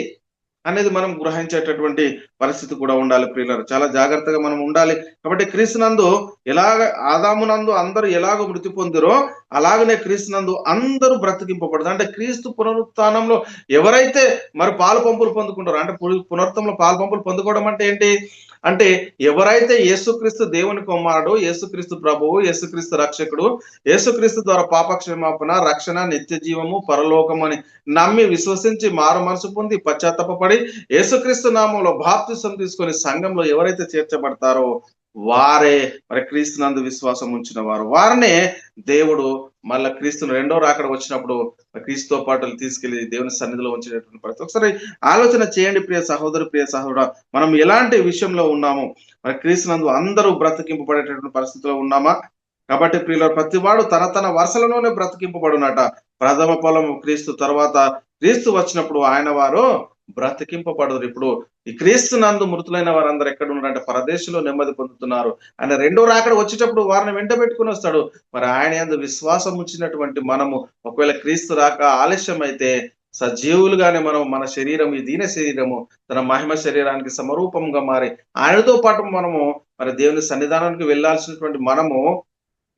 అనేది మనం గ్రహించేటటువంటి పరిస్థితి కూడా ఉండాలి ప్రియులారా. చాలా జాగ్రత్తగా మనం ఉండాలి. కాబట్టి క్రీస్తునందు ఆదామునందు అందరూ ఎలాగో మృతి పొందిరో అలాగనే క్రీస్తునందు అందరూ బ్రతికింపబడతారు. అంటే క్రీస్తు పునరుత్థానంలో ఎవరైతే మరి పాలు పంపులు పొందుకుంటారో, అంటే పునరుత్థంలో పాలు పంపులు పొందుకోవడం అంటే ఏంటి అంటే ఎవరైతే యేసుక్రీస్తు దేవుని కుమారుడు, యేసుక్రీస్తు ప్రభువు, యేసుక్రీస్తు రక్షకుడు, యేసుక్రీస్తు ద్వారా పాపక్షమాపణ, రక్షణ, నిత్య జీవము, పరలోకం అని నమ్మి విశ్వసించి మారు మనసు పొంది పశ్చాత్తాపడి యేసుక్రీస్తు నామంలో బాప్తిసం తీసుకొని సంఘంలో ఎవరైతే చేర్చబడతారో వారే మరి క్రీస్తునందు విశ్వాసం ఉంచిన వారు. వారినే దేవుడు మళ్ళా క్రీస్తును రెండో రాకడ వచ్చినప్పుడు క్రీస్తుతో పాటు తీసుకెళ్లి దేవుని సన్నిధిలో ఉంచేటటువంటి పరిస్థితి. ఒకసారి ఆలోచన చేయండి ప్రియ సహోదరు, ప్రియ సహోదరుడు, మనం ఎలాంటి విషయంలో ఉన్నాము? మరి క్రీస్తునందు అందరూ బ్రతికింపబడేటటువంటి పరిస్థితిలో ఉన్నామా? కాబట్టి ప్రియుల ప్రతివాడు తన వరుసలలోనే బ్రతికింపబడునట. ప్రథమ ఫలం క్రీస్తు, తర్వాత క్రీస్తు వచ్చినప్పుడు ఆయన వారు బ్రతికింపబడరు. ఇప్పుడు ఈ క్రీస్తు నందు మృతులైన వారందరూ ఎక్కడ ఉన్నారంటే పరదేశంలో నెమ్మది పొందుతున్నారు. ఆయన రెండో రాకడ వచ్చేటప్పుడు వారిని వెంట పెట్టుకుని వస్తాడు. మరి ఆయన యందు విశ్వాసం ఉంచినటువంటి మనము ఒకవేళ క్రీస్తు రాక ఆలస్యం అయితే సజీవులుగానే మనం మన శరీరం, ఈ దీన శరీరము తన మహిమ శరీరానికి సమరూపంగా మారి ఆయనతో పాటు మనము మరి దేవుని సన్నిధానానికి వెళ్లాల్సినటువంటి మనము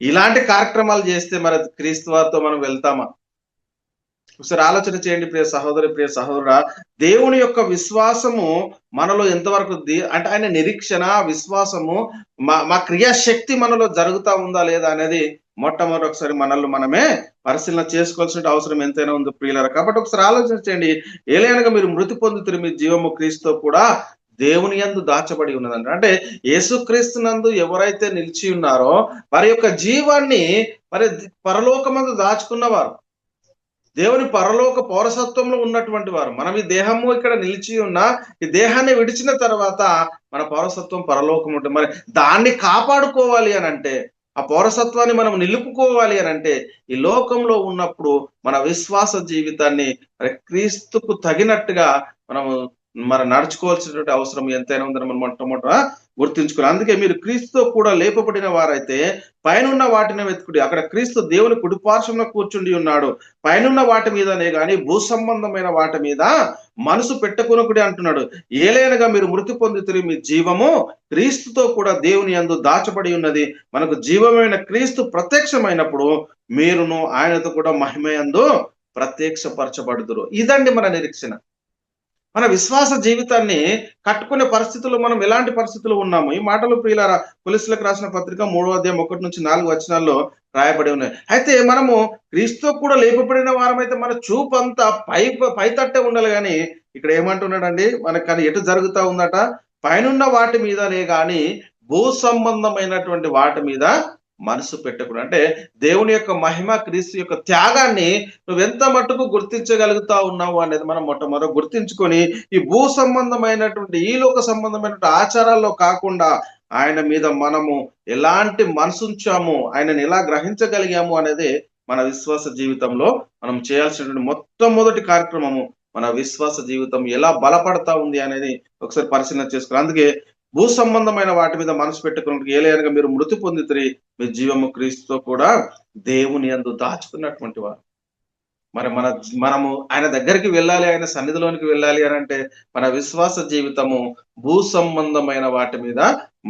ఇలాంటి కార్యక్రమాలు చేస్తే మరి క్రీస్తు వారితో మనం వెళ్తామా? ఒకసారి ఆలోచన చేయండి ప్రియ సహోదరి, ప్రియ సహోదరుడా. దేవుని యొక్క విశ్వాసము మనలో ఎంతవరకు అంటే ఆయన నిరీక్షణ, విశ్వాసము, మా క్రియాశక్తి మనలో జరుగుతా ఉందా లేదా అనేది మొట్టమొదటి ఒకసారి మనల్ని మనమే పరిశీలన చేసుకోవాల్సిన అవసరం ఎంతైనా ఉంది ప్రియులారా. కాబట్టి ఒకసారి ఆలోచన చేయండి. ఏలైనగా మీరు మృతి పొందుతురు, మీ జీవము క్రీస్తుతో కూడా దేవుని యందు దాచబడి ఉన్నదంట. అంటే యేసుక్రీస్తు నందు ఎవరైతే నిలిచి ఉన్నారో వారి యొక్క జీవాన్ని మరి పరలోకమందు దాచుకున్నవారు, దేవుని పరలోక పౌరసత్వంలో ఉన్నటువంటి వారు. మనం ఈ దేహము ఇక్కడ నిలిచి ఉన్నా ఈ దేహాన్ని విడిచిన తర్వాత మన పౌరసత్వం పరలోకం ఉంటుంది. మరి దాన్ని కాపాడుకోవాలి అని అంటే, ఆ పౌరసత్వాన్ని మనం నిలుపుకోవాలి అని అంటే ఈ లోకంలో ఉన్నప్పుడు మన విశ్వాస జీవితాన్ని మరి క్రీస్తుకు తగినట్టుగా మనము మరి నడుచుకోవాల్సినటువంటి అవసరం ఎంతైనా ఉందని మనం మొట్టమొదట గుర్తించుకోవాలి. అందుకే మీరు క్రీస్తుతో కూడా లేపబడిన వారైతే పైనున్న వాటిని వెతుకుడి, అక్కడ క్రీస్తు దేవుని కుడిపార్శ్వంలో కూర్చుండి ఉన్నాడు. పైనున్న వాటి మీదనే గాని భూ సంబంధమైన వాటి మీద మనసు పెట్టుకొనకుడి అంటున్నాడు. ఏలైనగా మీరు మృతి పొందుతురి, మీ జీవము క్రీస్తుతో కూడా దేవుని యందు దాచబడి ఉన్నది. మనకు జీవమైన క్రీస్తు ప్రత్యక్షమైనప్పుడు మీరును ఆయనతో కూడా మహిమయందు ప్రత్యక్షపరచబడుదురు. ఇదండి మన నిరీక్షణ. మన విశ్వాస జీవితాన్ని కట్టుకునే పరిస్థితుల్లో మనం ఎలాంటి పరిస్థితులు ఉన్నాము? ఈ మాటలు ప్రియులారా కొలస్సీలకు రాసిన పత్రిక 3వ అధ్యాయం 1-4 వచనాల్లో రాయబడి ఉన్నాయి. అయితే మనము క్రీస్తుతో కూడా లేపబడిన వారమైతే మన చూపు అంతా పై తట్టే ఉండాలి. కానీ ఇక్కడ ఏమంటున్నాడండి, మనకు కానీ ఎటు జరుగుతా ఉందట, పైనున్న వాటి మీదనే గాని భూ సంబంధమైనటువంటి వాటి మీద మనసు పెట్టకూడదు. అంటే దేవుని యొక్క మహిమ, క్రీస్తు యొక్క త్యాగాన్ని నువ్వెంత మట్టుకు గుర్తించగలుగుతా ఉన్నావు అనేది మనం మొట్టమొదటి గుర్తించుకొని, ఈ భూ సంబంధమైనటువంటి ఈ లోక సంబంధమైనటువంటి ఆచారాల్లో కాకుండా ఆయన మీద మనము ఎలాంటి మనసుంచాము, ఆయనను ఎలా గ్రహించగలిగాము అనేది మన విశ్వాస జీవితంలో మనం చేయాల్సినటువంటి మొట్టమొదటి కార్యక్రమము. మన విశ్వాస జీవితం ఎలా బలపడతా ఉంది అనేది ఒకసారి పరిశీలన చేసుకోవాలి. అందుకే భూ సంబంధమైన వాటి మీద మనసు పెట్టుకున్నట్టు ఏలయనగా మీరు మృతి పొందితిరి, మీ జీవము క్రీస్తుతో కూడా దేవుని యందు దాచుకున్నటువంటి వారు. మరి మనము ఆయన దగ్గరికి వెళ్ళాలి, ఆయన సన్నిధిలోనికి వెళ్ళాలి అని అంటే మన విశ్వాస జీవితము భూ సంబంధమైన వాటి మీద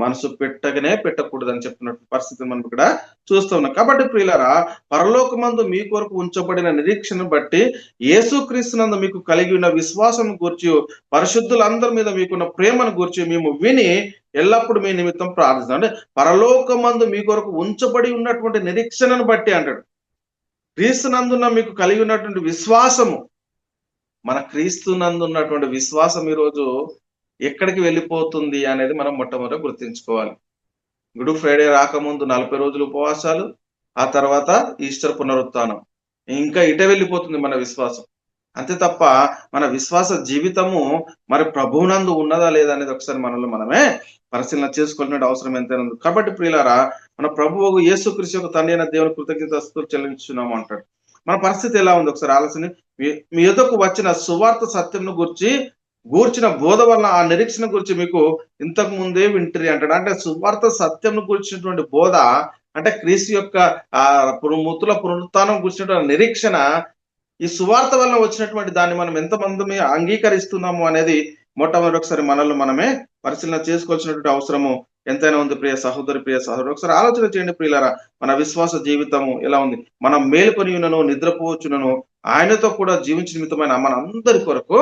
మనసు పెట్టకూడదని చెప్పినట్టు పరిస్థితి మనం ఇక్కడ చూస్తూ ఉన్నాం. కాబట్టి ప్రియులారా, పరలోకమందు మీ కొరకు ఉంచబడిన నిరీక్షను బట్టి యేసుక్రీస్తునందు మీకు కలిగి ఉన్న విశ్వాసం గూర్చి, పరిశుద్ధులందరి మీద మీకున్న ప్రేమను గూర్చి మేము విని ఎల్లప్పుడు మీ నిమిత్తం ప్రార్థిస్తాం. అంటే పరలోకమందు మీ కొరకు ఉంచబడి ఉన్నటువంటి నిరీక్షణను బట్టి అంటాడు. క్రీస్తునందున్న మీకు కలిగి ఉన్నటువంటి విశ్వాసము, మన క్రీస్తునందున్నటువంటి విశ్వాసం ఈరోజు ఎక్కడికి వెళ్ళిపోతుంది అనేది మనం మొట్టమొదటి గుర్తించుకోవాలి. గుడ్ ఫ్రైడే రాకముందు 40 రోజులు ఉపవాసాలు, ఆ తర్వాత ఈస్టర్ పునరుత్థానం, ఇంకా ఇటే వెళ్ళిపోతుంది మన విశ్వాసం. అంతే తప్ప మన విశ్వాస జీవితము మరి ప్రభువునందు ఉన్నదా లేదా అనేది ఒకసారి మనలో మనమే పరిశీలన చేసుకోవాల్సిన అవసరం ఎంతైనా ఉంది. కాబట్టి ప్రియులారా, మన ప్రభువు యేసుక్రీస్తు యొక్క తండ్రి అయిన దేవుని కృతజ్ఞతాస్తుతులు చెల్లించున్నాము అంటాడు. మన పరిస్థితి ఎలా ఉంది ఒకసారి ఆలోచన. మీ ఎదుకు వచ్చిన సువార్త సత్యంను గూర్చిన బోధ వలన ఆ నిరీక్షణ గురించి మీకు ఇంతకు ముందే వింటిరి అంటాడు. అంటే సువార్త సత్యంను గురించినటువంటి బోధ అంటే క్రీస్తు యొక్క మృతుల పునరుత్థానం గురించినటువంటి నిరీక్షణ, ఈ సువార్త వలన వచ్చినటువంటి దాన్ని మనం ఎంతమంది అంగీకరిస్తున్నాము అనేది మొట్టమొదటి ఒకసారి మనల్ని మనమే పరిశీలన చేసుకోవాల్సినటువంటి అవసరము ఎంతైనా ఉంది. ప్రియ సహోదరి, ప్రియ సహోదరు, ఒకసారి ఆలోచన చేయండి ప్రియులారా, మన విశ్వాస జీవితము ఎలా ఉంది. మనం మేలుకొని ఉన్నను, నిద్రపోవచ్చునను, ఆయనతో కూడా జీవించిన నిమిత్తమైన మన అందరి కొరకు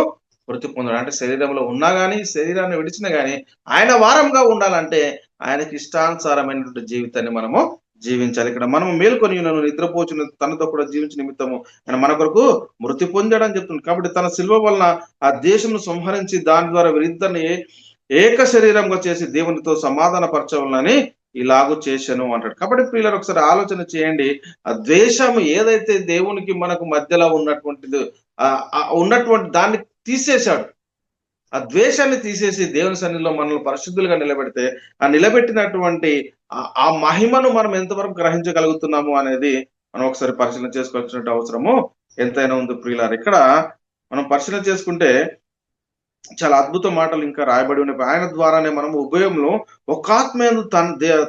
మృతి పొందడం. అంటే శరీరంలో ఉన్నా గానీ, శరీరాన్ని విడిచినా గానీ ఆయన వారంగా ఉండాలంటే ఆయనకి ఇష్టానుసారమైనటువంటి జీవితాన్ని మనము జీవించాలి. ఇక్కడ మనం మేల్కొని ఉన్నాను, నిద్రపోచున్న తనతో కూడా జీవించిన నిమిత్తము ఆయన మన కొరకు మృతి పొందాడని చెప్తుంది. కాబట్టి తన శిలువ వలన ఆ దేశంను సంహరించి దాని ద్వారా వీరిద్దరిని ఏక శరీరంగా చేసి దేవునితో సమాధాన పరచవాలని ఇలాగూ చేశాను అంటాడు. కాబట్టి పిల్లలు ఒకసారి ఆలోచన చేయండి. ఆ ద్వేషం ఏదైతే దేవునికి మనకు మధ్యలో ఉన్నటువంటి దాన్ని తీసేశాడు. ఆ ద్వేషాన్ని తీసేసి దేవుని సన్నిధిలో మనల్ని పరిశుద్ధులుగా నిలబెడితే ఆ నిలబెట్టినటువంటి ఆ మహిమను మనం ఎంతవరకు గ్రహించగలుగుతున్నాము అనేది మనం ఒకసారి పరిశీలన చేసుకోవాల్సిన అవసరము ఎంతైనా ఉంది ప్రియులారు. ఇక్కడ మనం పరిశీలన చేసుకుంటే చాలా అద్భుత మాటలు ఇంకా రాయబడి ఉన్నాయి. ఆయన ద్వారానే మనం ఉభయంలో ఒక ఆత్మయందు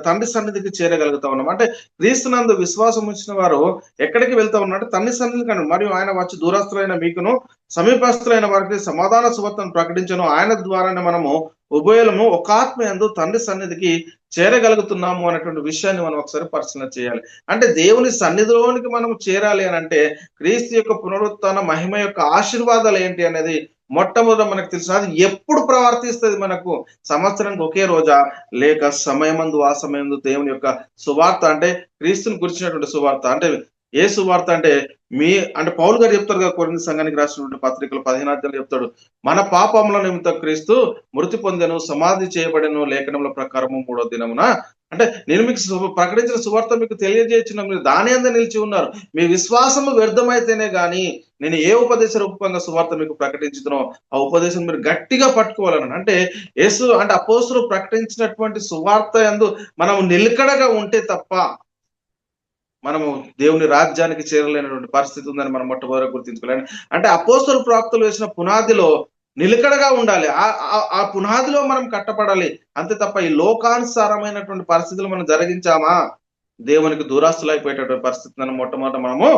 తండ్రి సన్నిధికి చేరగలుగుతా ఉన్నాం. అంటే క్రీస్తునందు విశ్వాసం ఉంచిన వారు ఎక్కడికి వెళ్తా ఉన్నారంటే తండ్రి సన్నిధి కానీ, మరియు ఆయన వచ్చి దూరస్తులైన మీకును సమీపస్తులైన వారికి సమాధాన సువార్తను ప్రకటించను. ఆయన ద్వారానే మనము ఉభయము ఒక ఆత్మయందు తండ్రి సన్నిధికి చేరగలుగుతున్నాము అనేటువంటి విషయాన్ని మనం ఒకసారి పరిశీలన చేయాలి. అంటే దేవుని సన్నిధిలోనికి మనం చేరాలి అని అంటే క్రీస్తు యొక్క పునరుత్థాన మహిమ యొక్క ఆశీర్వాదాలు ఏంటి అనేది మొట్టమొదట మనకు తెలుసు. అది ఎప్పుడు ప్రవర్తిస్తుంది మనకు? సంవత్సరానికి ఒకే రోజా, లేక సమయమందు ఆ సమయంలో దేవుని యొక్క సువార్త అంటే క్రీస్తుని గురించినటువంటి సువార్త. అంటే ఏ సువార్త అంటే అంటే పౌలు గారు చెప్తారు కదా, కొరింథీ సంఘానికి రాసినటువంటి పత్రికలు 15 అధ్యాయాలు చెప్తాడు, మన పాపముల నిమిత్తం క్రీస్తు మృతి పొందెను, సమాధి చేయబడెను, లేఖనముల ప్రకారము 3వ దినమున. అంటే నేను మీకు ప్రకటించిన సువార్త మీకు తెలియజేసిన, మీరు దాని అందు నిలిచి ఉన్నారు. మీ విశ్వాసము వ్యర్థమైతేనే గాని నేను ఏ ఉపదేశ రూపంగా సువార్త మీకు ప్రకటించుతున్నో ఆ ఉపదేశం మీరు గట్టిగా పట్టుకోవాలని. అంటే యేసు అంటే అపోస్తులు ప్రకటించినటువంటి సువార్త యందు మనం నిలకడగా ఉంటే తప్ప మనము దేవుని రాజ్యానికి చేరలేనటువంటి పరిస్థితి ఉందని మనం మొట్టమొదటి గుర్తించుకోవాలి. అంటే అపోస్తలు ప్రాప్తులు వేసిన పునాదిలో నిలకడగా ఉండాలి. ఆ పునాదిలో మనం కట్టపడాలి. అంతే తప్ప ఈ లోకానుసారమైనటువంటి పరిస్థితులు మనం జరిగించామా దేవునికి దూరాస్తులు అయిపోయేటటువంటి పరిస్థితి మొట్టమొదట మనము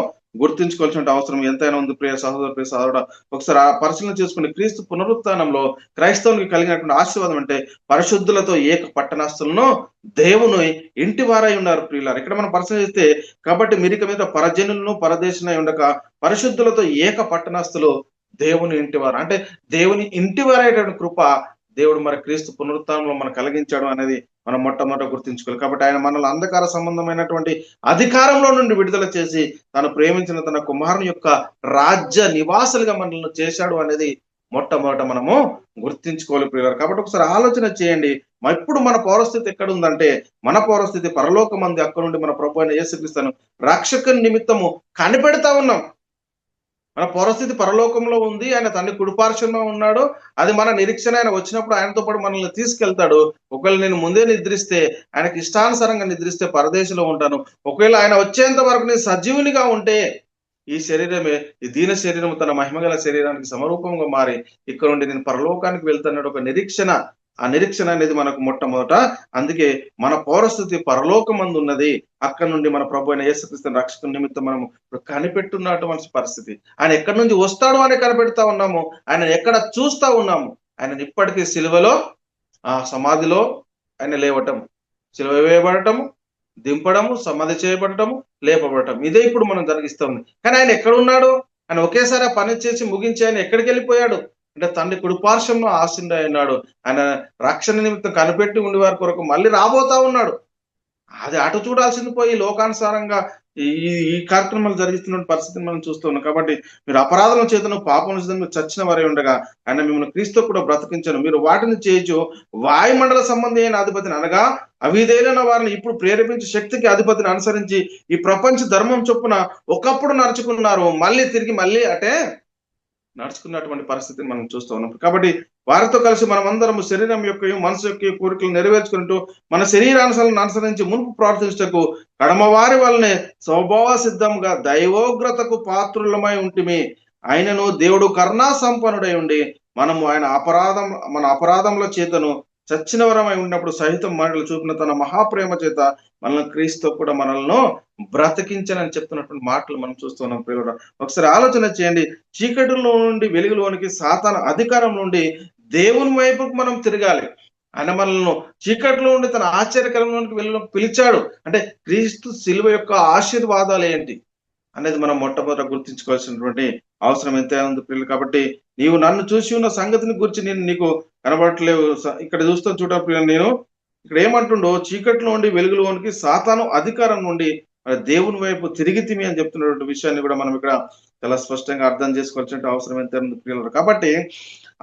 గుర్తించుకోవాల్సిన అవసరం ఎంతైనా ఉంది. ప్రియ సహోదరు, ప్రియ సహోదరుడు, ఒకసారి ఆ పరిశీలన చేసుకుని క్రీస్తు పునరుత్థానంలో క్రైస్తవునికి కలిగినటువంటి ఆశీర్వాదం అంటే పరిశుద్ధులతో ఏక పట్టణస్థులను దేవుని ఇంటి వారై ఉన్నారు ప్రియులారు. ఇక్కడ మనం పరిశీలిస్తే కాబట్టి మీరిక మీద పరజనులను పరదేశులై ఉండక పరిశుద్ధులతో ఏక పట్టణస్థులు దేవుని ఇంటివారు. అంటే దేవుని ఇంటి వారైనటువంటి కృప దేవుడు మరి క్రీస్తు పునరుత్థానంలో మనకు కలిగించాడు అనేది మనం మొట్టమొదట గుర్తించుకోవాలి. కాబట్టి ఆయన మనల్ని అంధకార సంబంధమైనటువంటి అధికారంలో నుండి విడుదల చేసి తను ప్రేమించిన తన కుమారుని యొక్క రాజ్య నివాసులుగా మనల్ని చేశాడు అనేది మొట్టమొదట మనము గుర్తించుకోవాలి ప్రియులారా. కాబట్టి ఒకసారి ఆలోచన చేయండి. ఇప్పుడు మన పౌరస్థితి ఎక్కడ ఉందంటే, మన పౌరస్థితి పరలోకమంది, అక్కడ నుండి మన ప్రభు అయిన యేసుక్రీస్తును రక్షకుని నిమిత్తము కనిపెడతా ఉన్నాం. మన పౌరస్థితి పరలోకంలో ఉంది. ఆయన తండ్రి కుడిపార్శ్వంలో ఉన్నాడు. అది మన నిరీక్షణ. ఆయన వచ్చినప్పుడు ఆయనతో పాటు మనల్ని తీసుకెళ్తాడు. ఒకవేళ నేను ముందే నిద్రిస్తే, ఆయనకి ఇష్టానుసారంగా నిద్రిస్తే పరదేశంలో ఉంటాను. ఒకవేళ ఆయన వచ్చేంత వరకు నేను సజీవునిగా ఉంటే, ఈ శరీరమే, ఈ దీన శరీరం తన మహిమగల శరీరానికి సమరూపంగా మారి ఇక్కడ నుండి నేను పరలోకానికి వెళ్తానని ఒక నిరీక్షణ, ఆ నిరీక్షణ అనేది మనకు మొట్టమొదట. అందుకే మన పౌరస్థితి పరలోకమందు ఉన్నది. అక్కడ నుండి మన ప్రభు అయిన యేసుక్రీస్తు రక్షణ నిమిత్తం మనము కనిపెట్టున్నటువంటి పరిస్థితి. ఆయన ఎక్కడి నుంచి వస్తాడు అని కనిపెడతా ఉన్నాము. ఆయన ఎక్కడ చూస్తా ఉన్నాము. ఆయన ఇప్పటికీ సిలువలో, ఆ సమాధిలో ఆయన లేవటం, సిలువ వేయబడటము, దింపడము, సమాధి చేయబడటము, లేపబడటం, ఇదే ఇప్పుడు మనం జరిగిస్తా ఉంది. కానీ ఆయన ఎక్కడ ఉన్నాడు? ఆయన ఒకేసారి ఆ పని చేసి ముగించి ఆయన ఎక్కడికి వెళ్ళిపోయాడు అంటే తండ్రి కుడిపార్శ్వంలో ఆసీనుడై ఉన్నాడు. ఆయన రక్షణ నిమిత్తం కనిపెట్టి ఉండి వారి కొరకు మళ్ళీ రాబోతా ఉన్నాడు. అది అటు చూడాల్సింది పోయి లోకానుసారంగా ఈ ఈ కార్యక్రమాలు జరిగిస్తున్న పరిస్థితిని మనం చూస్తూ ఉన్నాం. కాబట్టి మీరు అపరాధం చేతను పాపం చేతను చచ్చిన వారే ఉండగా ఆయన మిమ్మల్ని క్రీస్తు కూడా బ్రతికించను. మీరు వాటిని చేయొచ్చు వాయుమండల సంబంధి అయిన అధిపతిని అనగా అవిధేయులైన వారిని ఇప్పుడు ప్రేరేపించే శక్తికి అధిపతిని అనుసరించి ఈ ప్రపంచ ధర్మం చొప్పున ఒకప్పుడు నడుచుకున్నారు. మళ్ళీ తిరిగి మళ్ళీ అటే నడుచుకున్నటువంటి పరిస్థితిని మనం చూస్తూ ఉన్నాం. కాబట్టి వారితో కలిసి మనం అందరం శరీరం యొక్క మనసు యొక్క కోరికలు నెరవేర్చుకుంటూ మన శరీరానుసలను అనుసరించి మునుపు ప్రార్థించటకు కడమవారి వల్లనే స్వభావ సిద్ధంగా దైవోగ్రతకు పాత్రులమై ఉంటిమి. ఆయనను దేవుడు కరుణా సంపన్నుడై ఉండి మనము మన అపరాధముల చేతను చచ్చిన వరమై ఉన్నప్పుడు సహితం మనల్ని చూపిన తన మహాప్రేమ చేత మనల్ని క్రీస్తు కూడా మనల్ని బ్రతికించనని చెప్తున్నటువంటి మాటలు మనం చూస్తున్నాం. ప్రియులారా, ఒకసారి ఆలోచన చేయండి. చీకటిలో నుండి వెలుగులోనికి, సాతాను అధికారం నుండి దేవుని వైపుకు మనం తిరగాలి. ఆయన మనల్ని చీకటిలో నుండి తన ఆశ్చర్యకరంలోనికి పిలిచాడు. అంటే క్రీస్తు శిలువ యొక్క ఆశీర్వాదాలు ఏంటి అనేది మనం మొట్టమొదట గుర్తించుకోవాల్సినటువంటి అవసరం ఎంతైనా ఉంది ప్రియులు. కాబట్టి నీవు నన్ను చూసి ఉన్న సంగతిని గురించి నేను నీకు కనబడట్లేవు. ఇక్కడ చూస్తాను చూడ ప్రియులు, నేను ఇక్కడ ఏమంటుండో, చీకట్లో నుండి వెలుగులోనికి, సాతాను అధికారం నుండి దేవుని వైపు తిరిగితిమి అని చెప్తున్నటువంటి విషయాన్ని కూడా మనం ఇక్కడ చాలా స్పష్టంగా అర్థం చేసుకోవాల్సిన అవసరం ఎంతైనా ఉంది ప్రియులు. కాబట్టి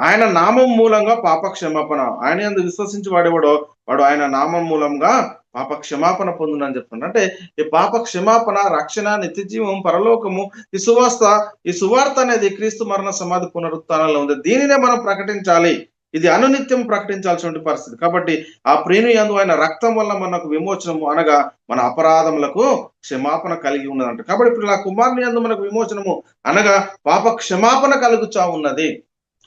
ఆయన నామం మూలంగా పాప క్షమాపణ, ఆయన యందు విశ్వసించి వాడేవాడో వాడు ఆయన నామం మూలంగా పాప క్షమాపణ పొందునని చెప్తున్నాడు. అంటే ఈ పాప క్షమాపణ, రక్షణ, నిత్యజీవం, పరలోకము, ఈ సువార్త అనేది క్రీస్తు మరణ సమాధి పునరుత్థానంలో ఉంది. దీనినే మనం ప్రకటించాలి. ఇది అనునిత్యం ప్రకటించాల్సిన పరిస్థితి. కాబట్టి ఆ ప్రేణు యందు ఆయన రక్తం వల్ల మనకు విమోచనము అనగా మన అపరాధములకు క్షమాపణ కలిగి ఉన్నదంట. కాబట్టి ఇప్పుడు ఆ కుమారుని యందు మనకు విమోచనము అనగా పాప క్షమాపణ కలుగుచా ఉన్నది.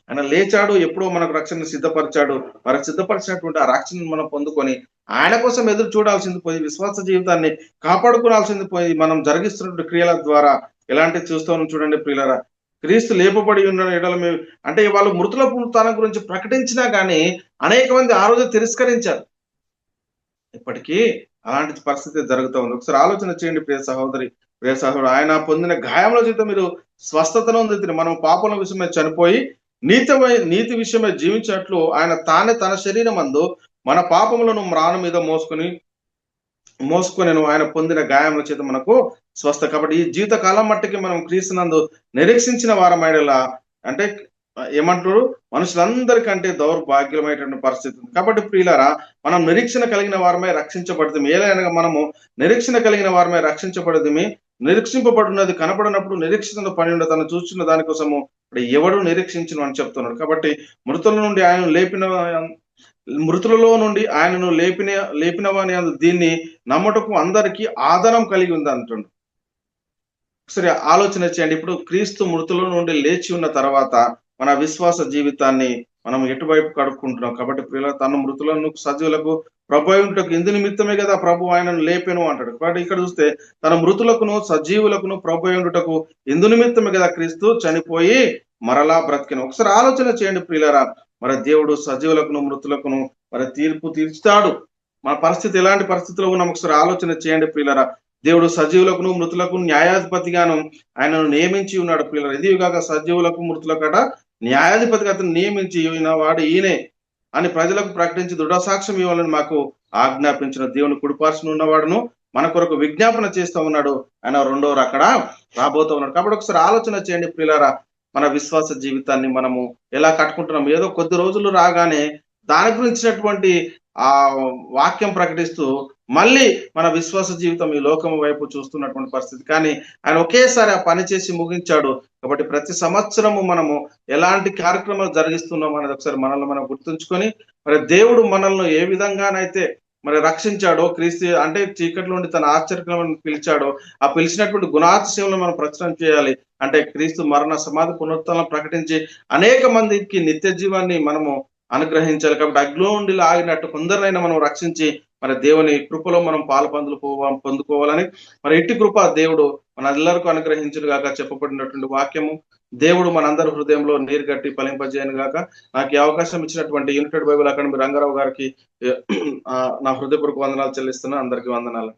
ఆయన లేచాడు, ఎప్పుడో మనకు రక్షణ సిద్ధపరిచాడు. వారికి సిద్ధపరిచినటువంటి ఆ రక్షణను మనం పొందుకొని ఆయన కోసం ఎదురు చూడాల్సింది పోయి, విశ్వాస జీవితాన్ని కాపాడుకోవాల్సింది పోయి, మనం జరిగిస్తున్నటువంటి క్రియల ద్వారా ఎలాంటి చూస్తామని చూడండి ప్రియులారా. క్రీస్తు లేపబడి ఉన్న ఎడల అంటే వాళ్ళు మృతుల పునరుత్థానం గురించి ప్రకటించినా కానీ అనేక మంది ఆ రోజు తిరస్కరించారు. ఇప్పటికీ అలాంటి పరిస్థితి జరుగుతూ ఉంది. ఒకసారి ఆలోచన చేయండి ప్రియ సహోదరి, ప్రియ సహోదరు. ఆయన పొందిన గాయముల చేత మీరు స్వస్థతను పొందితిరి. మనం పాపల విషయమై చనిపోయి నీతి విషయమై జీవించినట్లు ఆయన తానే తన శరీరం అందు మన పాపములను మ్రాను మీద మోసుకొని ఆయన పొందిన గాయముల చేత మనకు స్వస్థ. కాబట్టి ఈ జీవిత కాలం మట్టికి మనం క్రీస్తునందు నిరీక్షించిన వారమైనలా, అంటే ఏమంటారు, మనుషులందరికంటే దౌర్భాగ్యమైనటువంటి పరిస్థితి ఉంది. కాబట్టి ప్రియులారా, మనం నిరీక్షణ కలిగిన వారమై రక్షించబడుతుంది. ఏలైనా మనము నిరీక్షణ కలిగిన వారమై రక్షించబడుతుంది. నిరీక్షింపబడినది కనపడినప్పుడు నిరీక్షణ పని ఉండే తను చూస్తున్న దానికోసము ఎవడు నిరీక్షించను అని చెప్తున్నాడు. కాబట్టి మృతులలో నుండి ఆయనను లేపిన వాని దీన్ని నమ్మటకు అందరికీ ఆధారం కలిగి ఉంది అంటుండు. సరే ఆలోచన చేయండి. ఇప్పుడు క్రీస్తు మృతుల నుండి లేచి ఉన్న తర్వాత మన విశ్వాస జీవితాన్ని మనం ఎటువైపు కడుక్కుంటున్నాం. కాబట్టి ప్రియుల, తన మృతులను సజీవులకు ప్రభువుటకు ఇందు నిమిత్తమే కదా ప్రభు ఆయనను లేపెను అంటాడు. కాబట్టి ఇక్కడ చూస్తే తన మృతులకును సజీవులకును ప్రభువుటకు ఇందు నిమిత్తమే కదా క్రీస్తు చనిపోయి మరలా బ్రతికెను. ఒకసారి ఆలోచన చేయండి ప్రియులారా. మరి దేవుడు సజీవులకును మృతులకును మరి తీర్పు తీర్చుతాడు. మన పరిస్థితి ఎలాంటి పరిస్థితిలో ఉన్నాం ఒకసారి ఆలోచన చేయండి ప్రియులారా. దేవుడు సజీవులకును మృతులకు న్యాయాధిపతిగాను ఆయనను నియమించి ఉన్నాడు ప్రియులారా. ఇది కాక సజీవులకు మృతులకట న్యాయాధిపతిగా అతను నియమించి వాడు ఈయనే అని ప్రజలకు ప్రకటించి దృఢసాక్ష్యం ఇవ్వాలని మాకు ఆజ్ఞాపించిన దేవుని కుడిపార్శ్వన ఉన్నవాడును మన కొరకు విజ్ఞాపన చేస్తూ ఉన్నాడు. ఆయన రెండోరు అక్కడ రాబోతూ ఉన్నాడు. కాబట్టి ఒకసారి ఆలోచన చేయండి ప్రియులారా. మన విశ్వాస జీవితాన్ని మనము ఎలా కట్టుకుంటున్నాం. ఏదో కొద్ది రోజులు రాగానే దాని గురించినటువంటి ఆ వాక్యం ప్రకటిస్తూ మళ్ళీ మన విశ్వాస జీవితం ఈ లోకం వైపు చూస్తున్నటువంటి పరిస్థితి. కానీ ఆయన ఒకేసారి ఆ పని చేసి ముగించాడు. కాబట్టి ప్రతి సంవత్సరము మనము ఎలాంటి కార్యక్రమాలు జరిగిస్తున్నాం అనేది ఒకసారి మనల్ని మనం గుర్తుంచుకొని, మరి దేవుడు మనల్ని ఏ విధంగానైతే మరి రక్షించాడో, క్రీస్తు అంటే చీకట్లో నుండి తన ఆశ్చర్యకరమైన పిలిచాడో, ఆ పిలిచినటువంటి గుణాతిశయములను మనం ప్రచురణ చేయాలి. అంటే క్రీస్తు మరణ సమాధి పునరుత్థానం ప్రకటించి అనేక మందికి నిత్య జీవాన్ని మనము అనుగ్రహించాలి. కాబట్టి అగ్నిలో నుండి లాగినట్టు కొందరినైనా మనం రక్షించి మరి దేవుని కృపలో మనం పాలు పొందుకోవాలని, మరి ఇట్టి కృప దేవుడు మనందరికీ అనుగ్రహించును గాక. చెప్పబడినటువంటి వాక్యము దేవుడు మనందరి హృదయంలో నీరు గట్టి ఫలింపజేయను గాక. నాకు ఈ అవకాశం ఇచ్చినటువంటి యునైటెడ్ బైబిల్ అకాడమీ రంగారావు గారికి నా హృదయపూర్వక వందనాలు చెల్లిస్తున్నాను. అందరికీ వందనాలు.